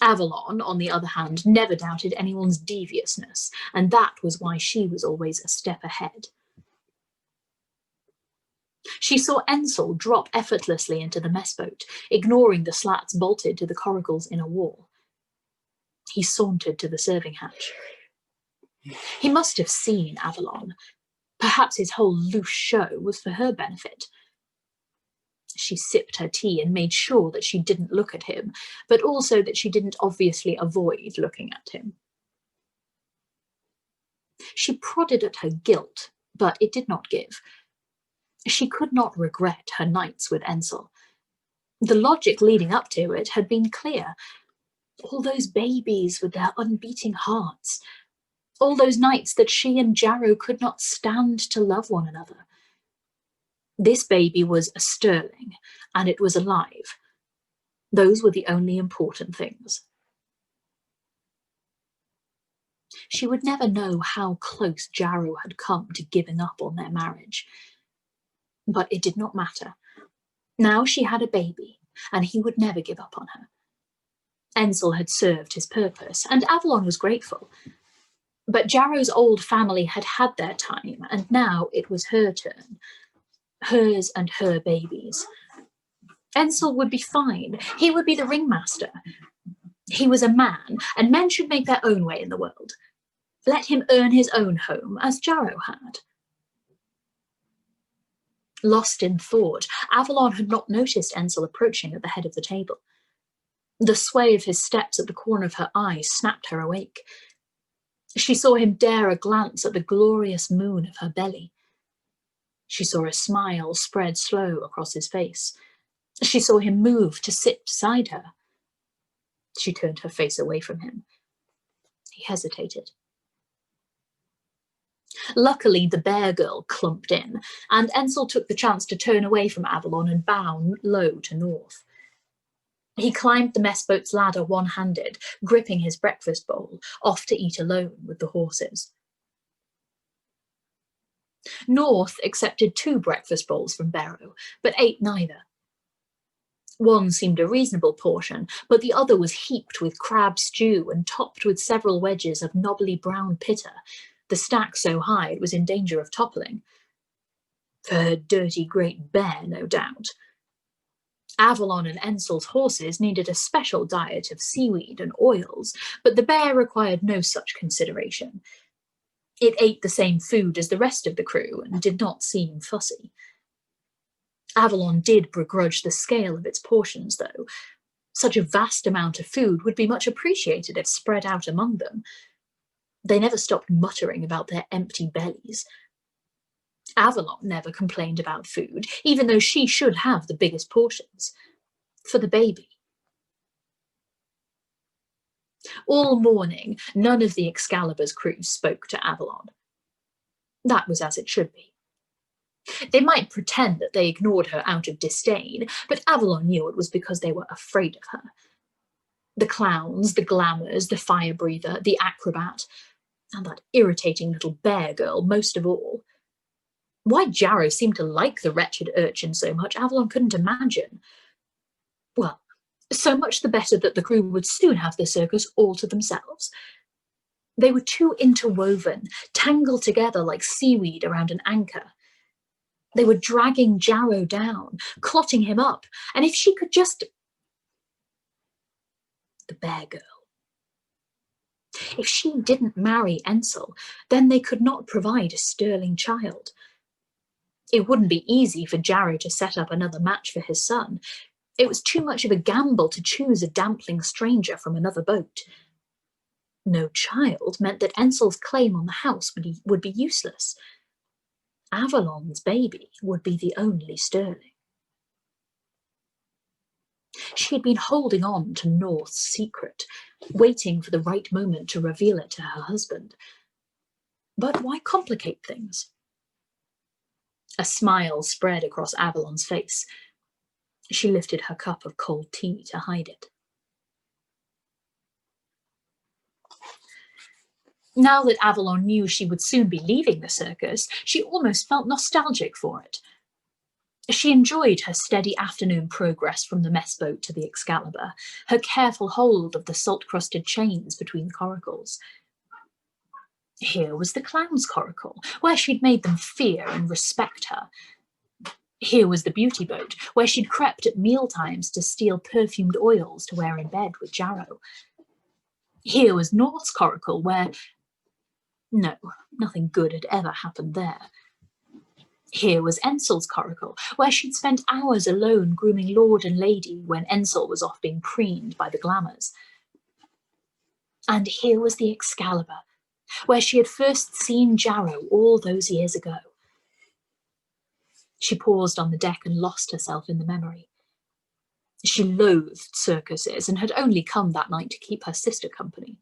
Avalon, on the other hand, never doubted anyone's deviousness, and that was why she was always a step ahead. She saw Ensel drop effortlessly into the mess boat, ignoring the slats bolted to the coracle's inner wall. He sauntered to the serving hatch. He must have seen Avalon. Perhaps his whole loose show was for her benefit. She sipped her tea and made sure that she didn't look at him, but also that she didn't obviously avoid looking at him. She prodded at her guilt, but it did not give. She could not regret her nights with Ensel. The logic leading up to it had been clear. All those babies with their unbeating hearts. All those nights that she and Jarrow could not stand to love one another. This baby was a Sterling, and it was alive. Those were the only important things. She would never know how close Jarrow had come to giving up on their marriage. But it did not matter. Now she had a baby, and he would never give up on her. Ensel had served his purpose, and Avalon was grateful. But Jarrow's old family had had their time, and now it was her turn. Hers and her babies. Ensel would be fine. He would be the ringmaster. He was a man, and men should make their own way in the world. Let him earn his own home, as Jarrow had. Lost in thought, Avalon had not noticed Ensel approaching at the head of the table. The sway of his steps at the corner of her eye snapped her awake. She saw him dare a glance at the glorious moon of her belly. She saw a smile spread slow across his face. She saw him move to sit beside her. She turned her face away from him. He hesitated. Luckily, the bear girl clumped in, and Ensel took the chance to turn away from Avalon and bow low to North. He climbed the mess boat's ladder one-handed, gripping his breakfast bowl, off to eat alone with the horses. North accepted 2 breakfast bowls from Barrow, but ate neither. One seemed a reasonable portion, but the other was heaped with crab stew and topped with several wedges of knobbly brown pitta, the stack so high it was in danger of toppling. For her dirty great bear, no doubt. Avalon and Ensel's horses needed a special diet of seaweed and oils, but the bear required no such consideration. It ate the same food as the rest of the crew and did not seem fussy. Avalon did begrudge the scale of its portions, though. Such a vast amount of food would be much appreciated if spread out among them. They never stopped muttering about their empty bellies. Avalon never complained about food, even though she should have the biggest portions. For the baby. All morning, none of the Excalibur's crew spoke to Avalon. That was as it should be. They might pretend that they ignored her out of disdain, but Avalon knew it was because they were afraid of her. The clowns, the glamours, the fire breather, the acrobat, and that irritating little bear girl most of all. Why Jarrow seemed to like the wretched urchin so much, Avalon couldn't imagine. Well, so much the better that the crew would soon have the circus all to themselves. They were too interwoven, tangled together like seaweed around an anchor. They were dragging Jarrow down, clotting him up, and if she could just... The bear girl. If she didn't marry Ensel, then they could not provide a sterling child. It wouldn't be easy for Jarrow to set up another match for his son. It was too much of a gamble to choose a dampling stranger from another boat. No child meant that Ensel's claim on the house would be useless. Avalon's baby would be the only sterling. She had been holding on to North's secret, waiting for the right moment to reveal it to her husband. But why complicate things? A smile spread across Avalon's face. She lifted her cup of cold tea to hide it. Now that Avalon knew she would soon be leaving the circus, she almost felt nostalgic for it. She enjoyed her steady afternoon progress from the mess boat to the Excalibur, her careful hold of the salt-crusted chains between the coracles. Here was the clown's coracle, where she'd made them fear and respect her. Here was the beauty boat, where she'd crept at mealtimes to steal perfumed oils to wear in bed with Jarrow. Here was North's coracle, where... No, nothing good had ever happened there. Here was Ensel's coracle, where she'd spent hours alone grooming Lord and Lady when Ensel was off being preened by the glamours. And here was the Excalibur, where she had first seen Jarrow all those years ago. She paused on the deck and lost herself in the memory. She loathed circuses and had only come that night to keep her sister company.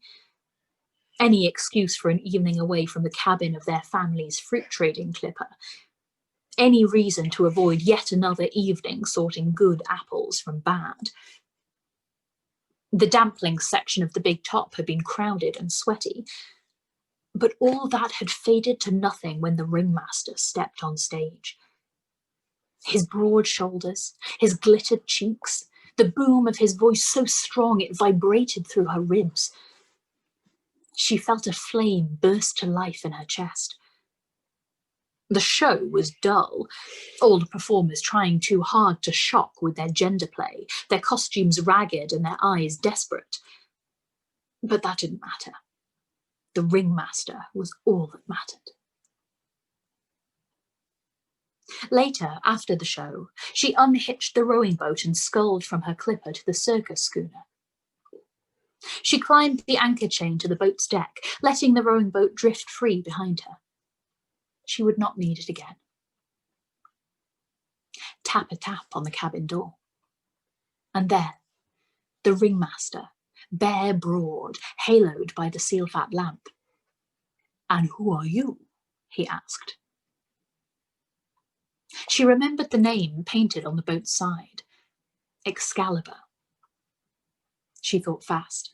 Any excuse for an evening away from the cabin of their family's fruit trading clipper. Any reason to avoid yet another evening sorting good apples from bad. The dumplings section of the big top had been crowded and sweaty, but all that had faded to nothing when the ringmaster stepped on stage. His broad shoulders, his glittered cheeks, the boom of his voice so strong it vibrated through her ribs. She felt a flame burst to life in her chest. The show was dull, all the performers trying too hard to shock with their gender play, their costumes ragged and their eyes desperate. But that didn't matter. The ringmaster was all that mattered. Later, after the show, she unhitched the rowing boat and sculled from her clipper to the circus schooner. She climbed the anchor chain to the boat's deck, letting the rowing boat drift free behind her. She would not need it again. Tap-a-tap on the cabin door. And there, the ringmaster, bare broad, haloed by the seal-fat lamp. "And who are you?" he asked. She remembered the name painted on the boat's side. Excalibur. She thought fast.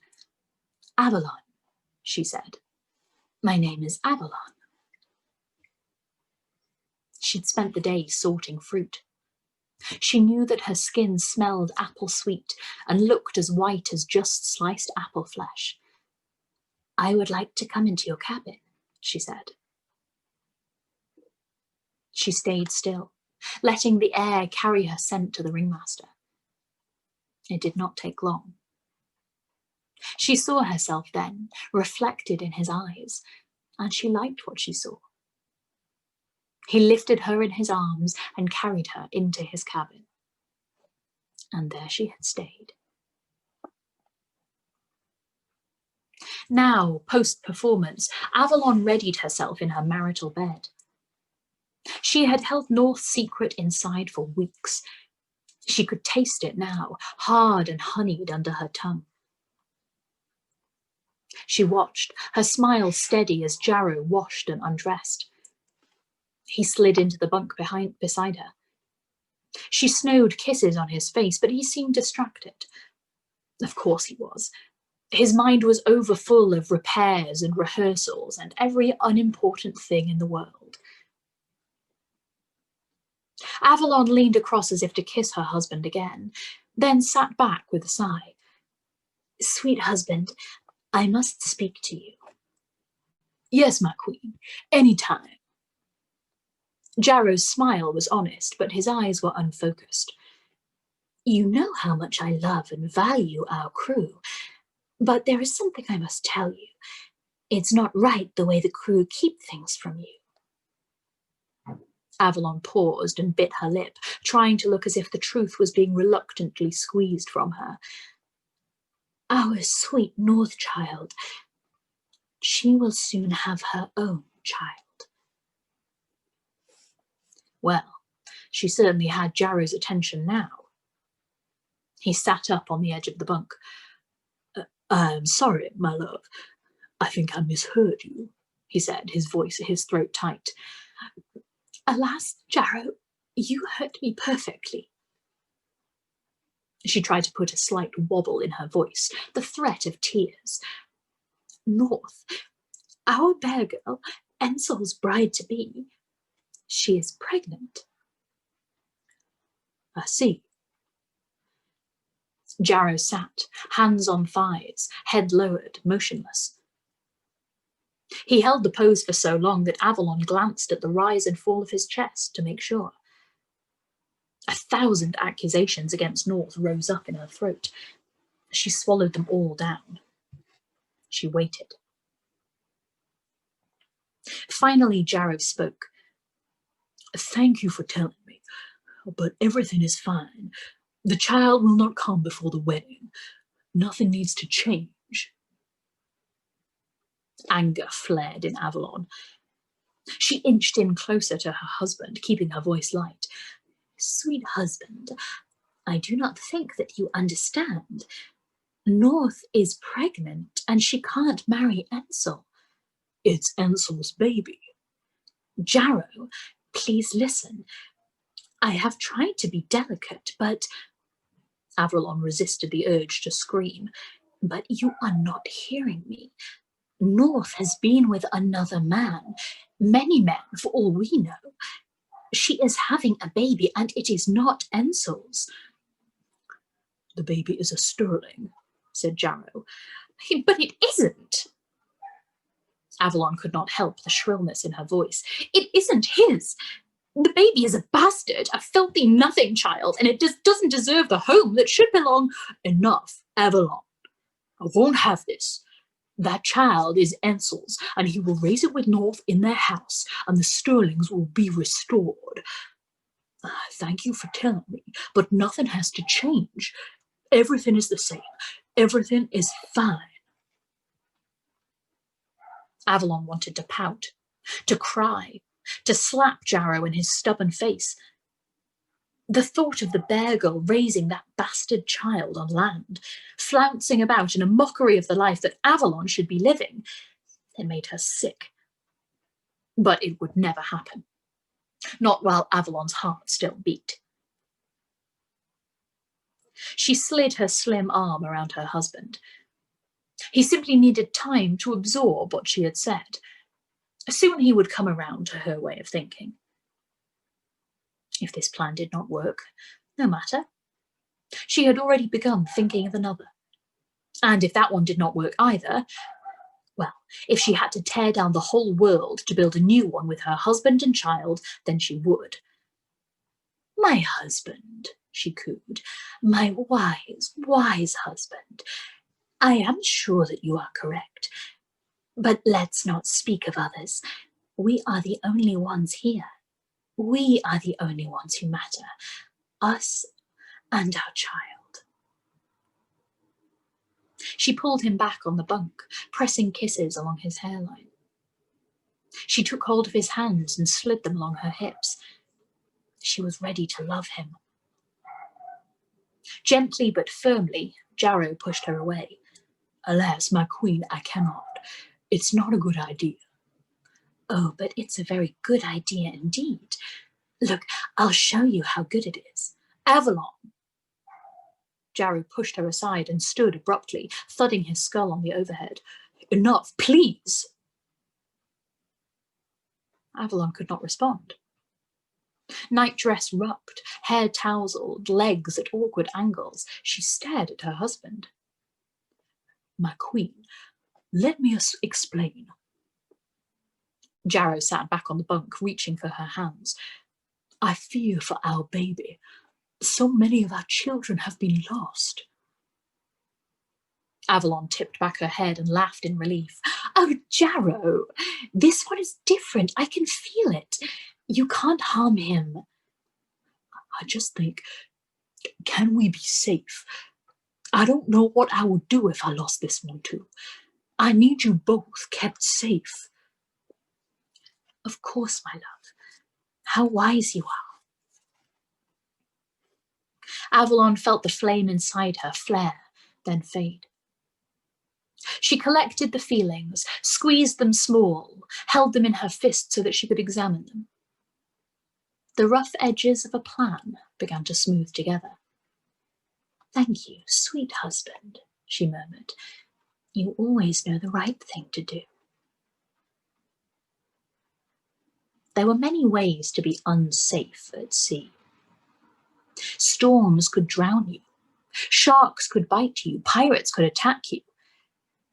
"Avalon," she said. "My name is Avalon." She'd spent the day sorting fruit. She knew that her skin smelled apple sweet and looked as white as just sliced apple flesh. "I would like to come into your cabin," she said. She stayed still, letting the air carry her scent to the ringmaster. It did not take long. She saw herself then, reflected in his eyes, and she liked what she saw. He lifted her in his arms and carried her into his cabin. And there she had stayed. Now, post-performance, Avalon readied herself in her marital bed. She had held North's secret inside for weeks. She could taste it now, hard and honeyed under her tongue. She watched, her smile steady as Jarrow washed and undressed. He slid into the bunk beside her. She snowed kisses on his face, but he seemed distracted. Of course he was. His mind was overfull of repairs and rehearsals and every unimportant thing in the world. Avalon leaned across as if to kiss her husband again, then sat back with a sigh. "Sweet husband, I must speak to you." "Yes, my queen, any time." Jarrow's smile was honest, but his eyes were unfocused. "You know how much I love and value our crew, but there is something I must tell you. It's not right the way the crew keep things from you." Avalon paused and bit her lip, trying to look as if the truth was being reluctantly squeezed from her. "Our sweet North child, she will soon have her own child." Well, she certainly had Jarrow's attention now. He sat up on the edge of the bunk. "I'm sorry, my love. I think I misheard you," he said, his throat tight. Alas, Jarrow, you hurt me perfectly. She tried to put a slight wobble in her voice, the threat of tears. North, our bear girl, Ensel's bride-to-be, she is pregnant. I see. Jarrow sat, hands on thighs, head lowered, motionless. He held the pose for so long that Avalon glanced at the rise and fall of his chest to make sure. 1,000 accusations against North rose up in her throat. She swallowed them all down. She waited. Finally, Jarrow spoke. Thank you for telling me, but everything is fine. The child will not come before the wedding. Nothing needs to change. Anger flared in Avalon. She inched in closer to her husband, keeping her voice light. Sweet husband, I do not think that you understand. North is pregnant and she can't marry Ensel. It's Ensel's baby. Jarrow, please listen. I have tried to be delicate, but... Avalon resisted the urge to scream. But you are not hearing me. North has been with another man, many men for all we know. She is having a baby and it is not Ensel's. The baby is a sterling, said Jarrow. But it isn't. Avalon could not help the shrillness in her voice. It isn't his. The baby is a bastard, a filthy nothing child, and it doesn't deserve the home that should belong. Enough, Avalon. I won't have this. That child is Ensel's, and he will raise it with North in their house, and the Sterlings will be restored. Thank you for telling me, but nothing has to change. Everything is the same. Everything is fine. Avalon wanted to pout, to cry, to slap Jarrow in his stubborn face. The thought of the bear girl raising that bastard child on land, flouncing about in a mockery of the life that Avalon should be living, it made her sick. But it would never happen. Not while Avalon's heart still beat. She slid her slim arm around her husband. He simply needed time to absorb what she had said. Soon he would come around to her way of thinking. If this plan did not work, no matter. She had already begun thinking of another. And if that one did not work either, well, if she had to tear down the whole world to build a new one with her husband and child, then she would. My husband, she cooed, my wise, wise husband. I am sure that you are correct. But let's not speak of others. We are the only ones here. We are the only ones who matter. Us and our child. She pulled him back on the bunk, pressing kisses along his hairline. She took hold of his hands and slid them along her hips. She was ready to love him. Gently but firmly, Jarrow pushed her away. Alas, my queen, I cannot. It's not a good idea. Oh, but it's a very good idea indeed. Look, I'll show you how good it is. Avalon. Jarrow pushed her aside and stood abruptly, thudding his skull on the overhead. Enough, please. Avalon could not respond. Nightdress rubbed, hair tousled, legs at awkward angles. She stared at her husband. My queen, let me explain. Jarrow sat back on the bunk, reaching for her hands. I fear for our baby. So many of our children have been lost. Avalon tipped back her head and laughed in relief. Oh, Jarrow, this one is different. I can feel it. You can't harm him. I just think, can we be safe? I don't know what I would do if I lost this one too. I need you both kept safe. Of course, my love. How wise you are. Avalon felt the flame inside her flare, then fade. She collected the feelings, squeezed them small, held them in her fist so that she could examine them. The rough edges of a plan began to smooth together. "Thank you, sweet husband," she murmured. "You always know the right thing to do." There were many ways to be unsafe at sea. Storms could drown you. Sharks could bite you. Pirates could attack you.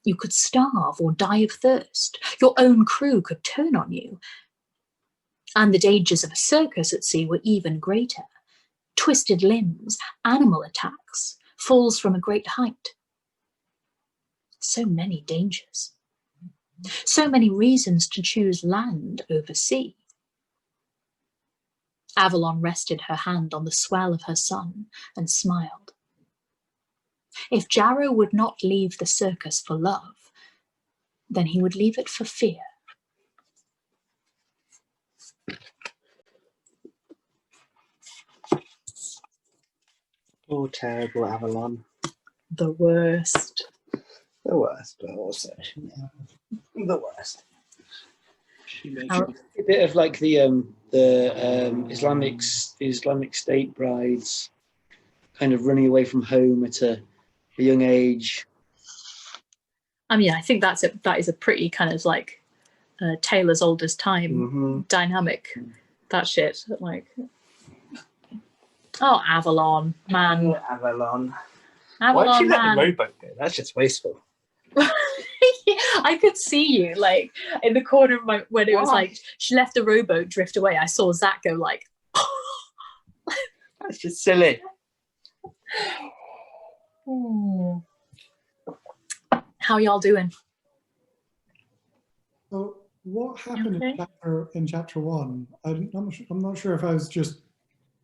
You could starve or die of thirst. Your own crew could turn on you. And the dangers of a circus at sea were even greater. Twisted limbs, animal attacks, falls from a great height. So many dangers. So many reasons to choose land over sea. Avalon rested her hand on the swell of her son and smiled. If Jarrow would not leave the circus for love, then he would leave it for fear. Oh, terrible Avalon. The worst. The worst, but also the worst. She makes a bit of like the Islamic State brides, kind of running away from home at a young age. I mean, I think that is a pretty kind of like Taylor's Oldest Time dynamic. That shit, like, oh, Avalon, man. Oh, Avalon. Avalon, Why'd she let man. the rowboat go? That's just wasteful. I could see you like in the corner of my when it was like she left the rowboat drift away. I saw Zach go like, that's just silly. How y'all doing? So what happened in chapter 1? I'm not sure if I was just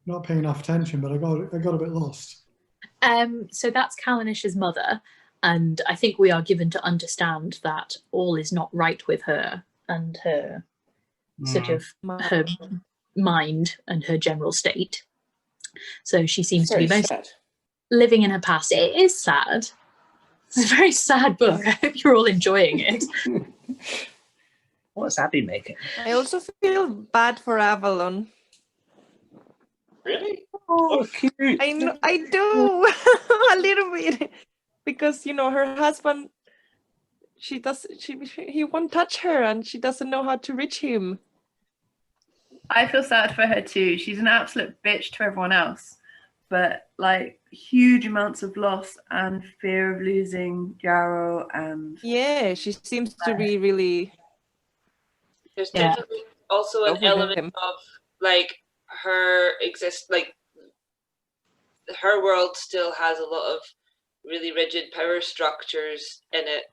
not paying enough attention, but I got a bit lost. So that's Kalanish's mother, and I think we are given to understand that all is not right with her and her sort of her mind and her general state. So she seems to be most living in her past. It is sad. It's a very sad book. I hope you're all enjoying it. What's Abby making? I also feel bad for Avalon. Really? Oh, cute. I do a little bit, because you know her husband. He won't touch her, and she doesn't know how to reach him. I feel sad for her too. She's an absolute bitch to everyone else, but like huge amounts of loss and fear of losing Jarrow, and yeah, she seems to be really. There's definitely also an element of like her her world still has a lot of really rigid power structures in it,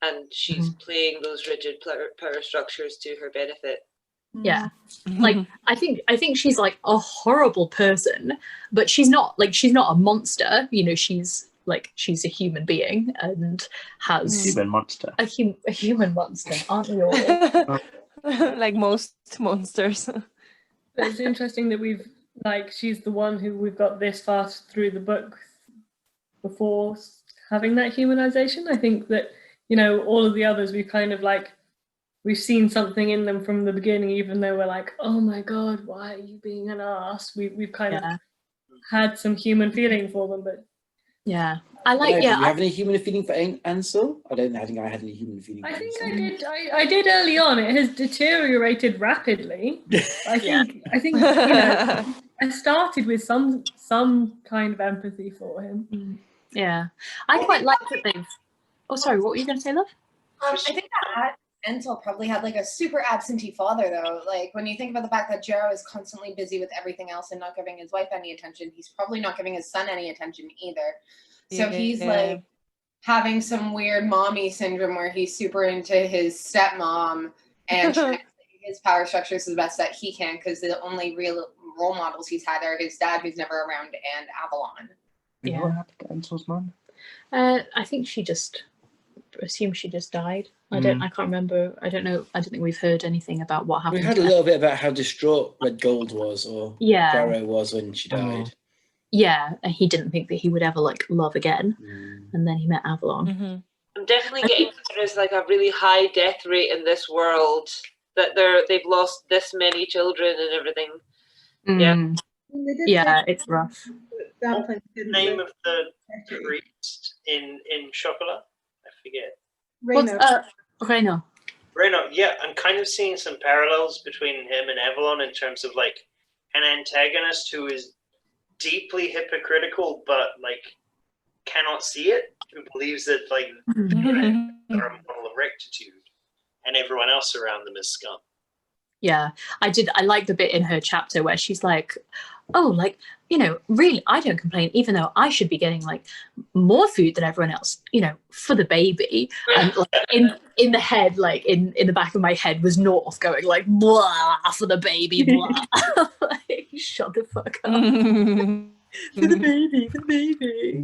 and she's playing those rigid power structures to her benefit. Yeah, like I think she's like a horrible person, but she's not a monster. You know, she's a human being and has human monster. A human monster, aren't we all? Like most monsters. But it's interesting that she's the one who we've got this far through the book before having that humanization. I think that, you know, all of the others we've kind of we've seen something in them from the beginning, even though we're like, oh my God, why are you being an ass? We've kind of had some human feeling for them, but yeah. Do you have any human feeling for Ansel? I don't think I had any human feeling. I think I did early on. It has deteriorated rapidly. I think you know, I started with some kind of empathy for him. Yeah, I quite like that they've. Oh, sorry. What were you going to say, love? I think that Ansel probably had like a super absentee father, though. Like when you think about the fact that Jarrow is constantly busy with everything else and not giving his wife any attention, he's probably not giving his son any attention either. So he's like having some weird mommy syndrome where he's super into his stepmom and trying to make his power structures the best that he can, because the only real role models he's had are his dad, who's never around, and Avalon. Yeah. What happened to Ansel's mum? I think she just died. I can't remember. I don't know. I don't think we've heard anything about what happened. We heard a little bit about how distraught Red Gold was, or Jarrow was when she died. Yeah, and he didn't think that he would ever love again, and then he met Avalon. I'm definitely getting that there's like a really high death rate in this world, that they've lost this many children and everything. Mm. Yeah, it's rough. What's the name of the priest in Chocolat? I forget. What's Reno? Reno, yeah, I'm kind of seeing some parallels between him and Avalon in terms of like an antagonist who is deeply hypocritical but like cannot see it, who believes that like are a model of rectitude and everyone else around them is scum. Yeah, I like the bit in her chapter where she's like, oh, like, you know, really, I don't complain, even though I should be getting like more food than everyone else, you know, for the baby. And like in the head, like in the back of my head was North going like, blah, for the baby, blah. Like, shut the fuck up. For the baby.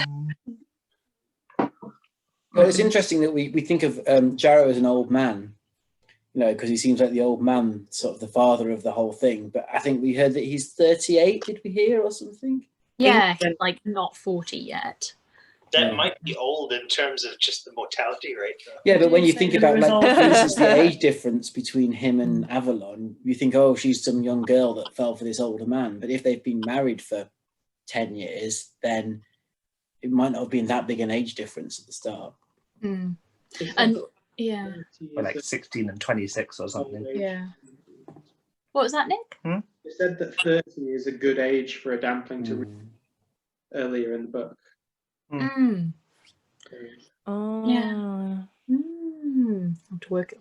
Well, it's interesting that we think of Jarrow as an old man, you know, because he seems like the old man, sort of the father of the whole thing. But I think we heard that he's 38, did we hear, or something? Yeah, he's like not 40 yet. That might be old in terms of just the mortality rate, though. Yeah, but when you think about, like, for instance, the age difference between him and Avalon, you think, oh, she's some young girl that fell for this older man. But if they've been married for 10 years, then it might not have been that big an age difference at the start. Mm. And yeah, Or like 16 and 26 or something. yeah. What was that, Nick? It said that 30 is a good age for a Dampling to read earlier in the book. Mm. Oh. Yeah. I have to work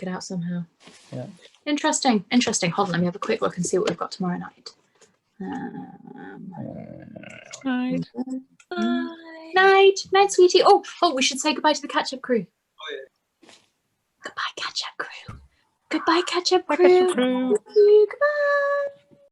it out somehow. Yeah. Interesting. Hold on, let me have a quick look and see what we've got tomorrow night. Night. Night, sweetie. Oh, we should say goodbye to the catch-up crew. Oh, yeah. Goodbye, catch-up crew. Goodbye, catch-up Bye, crew. catch-up crew. Goodbye.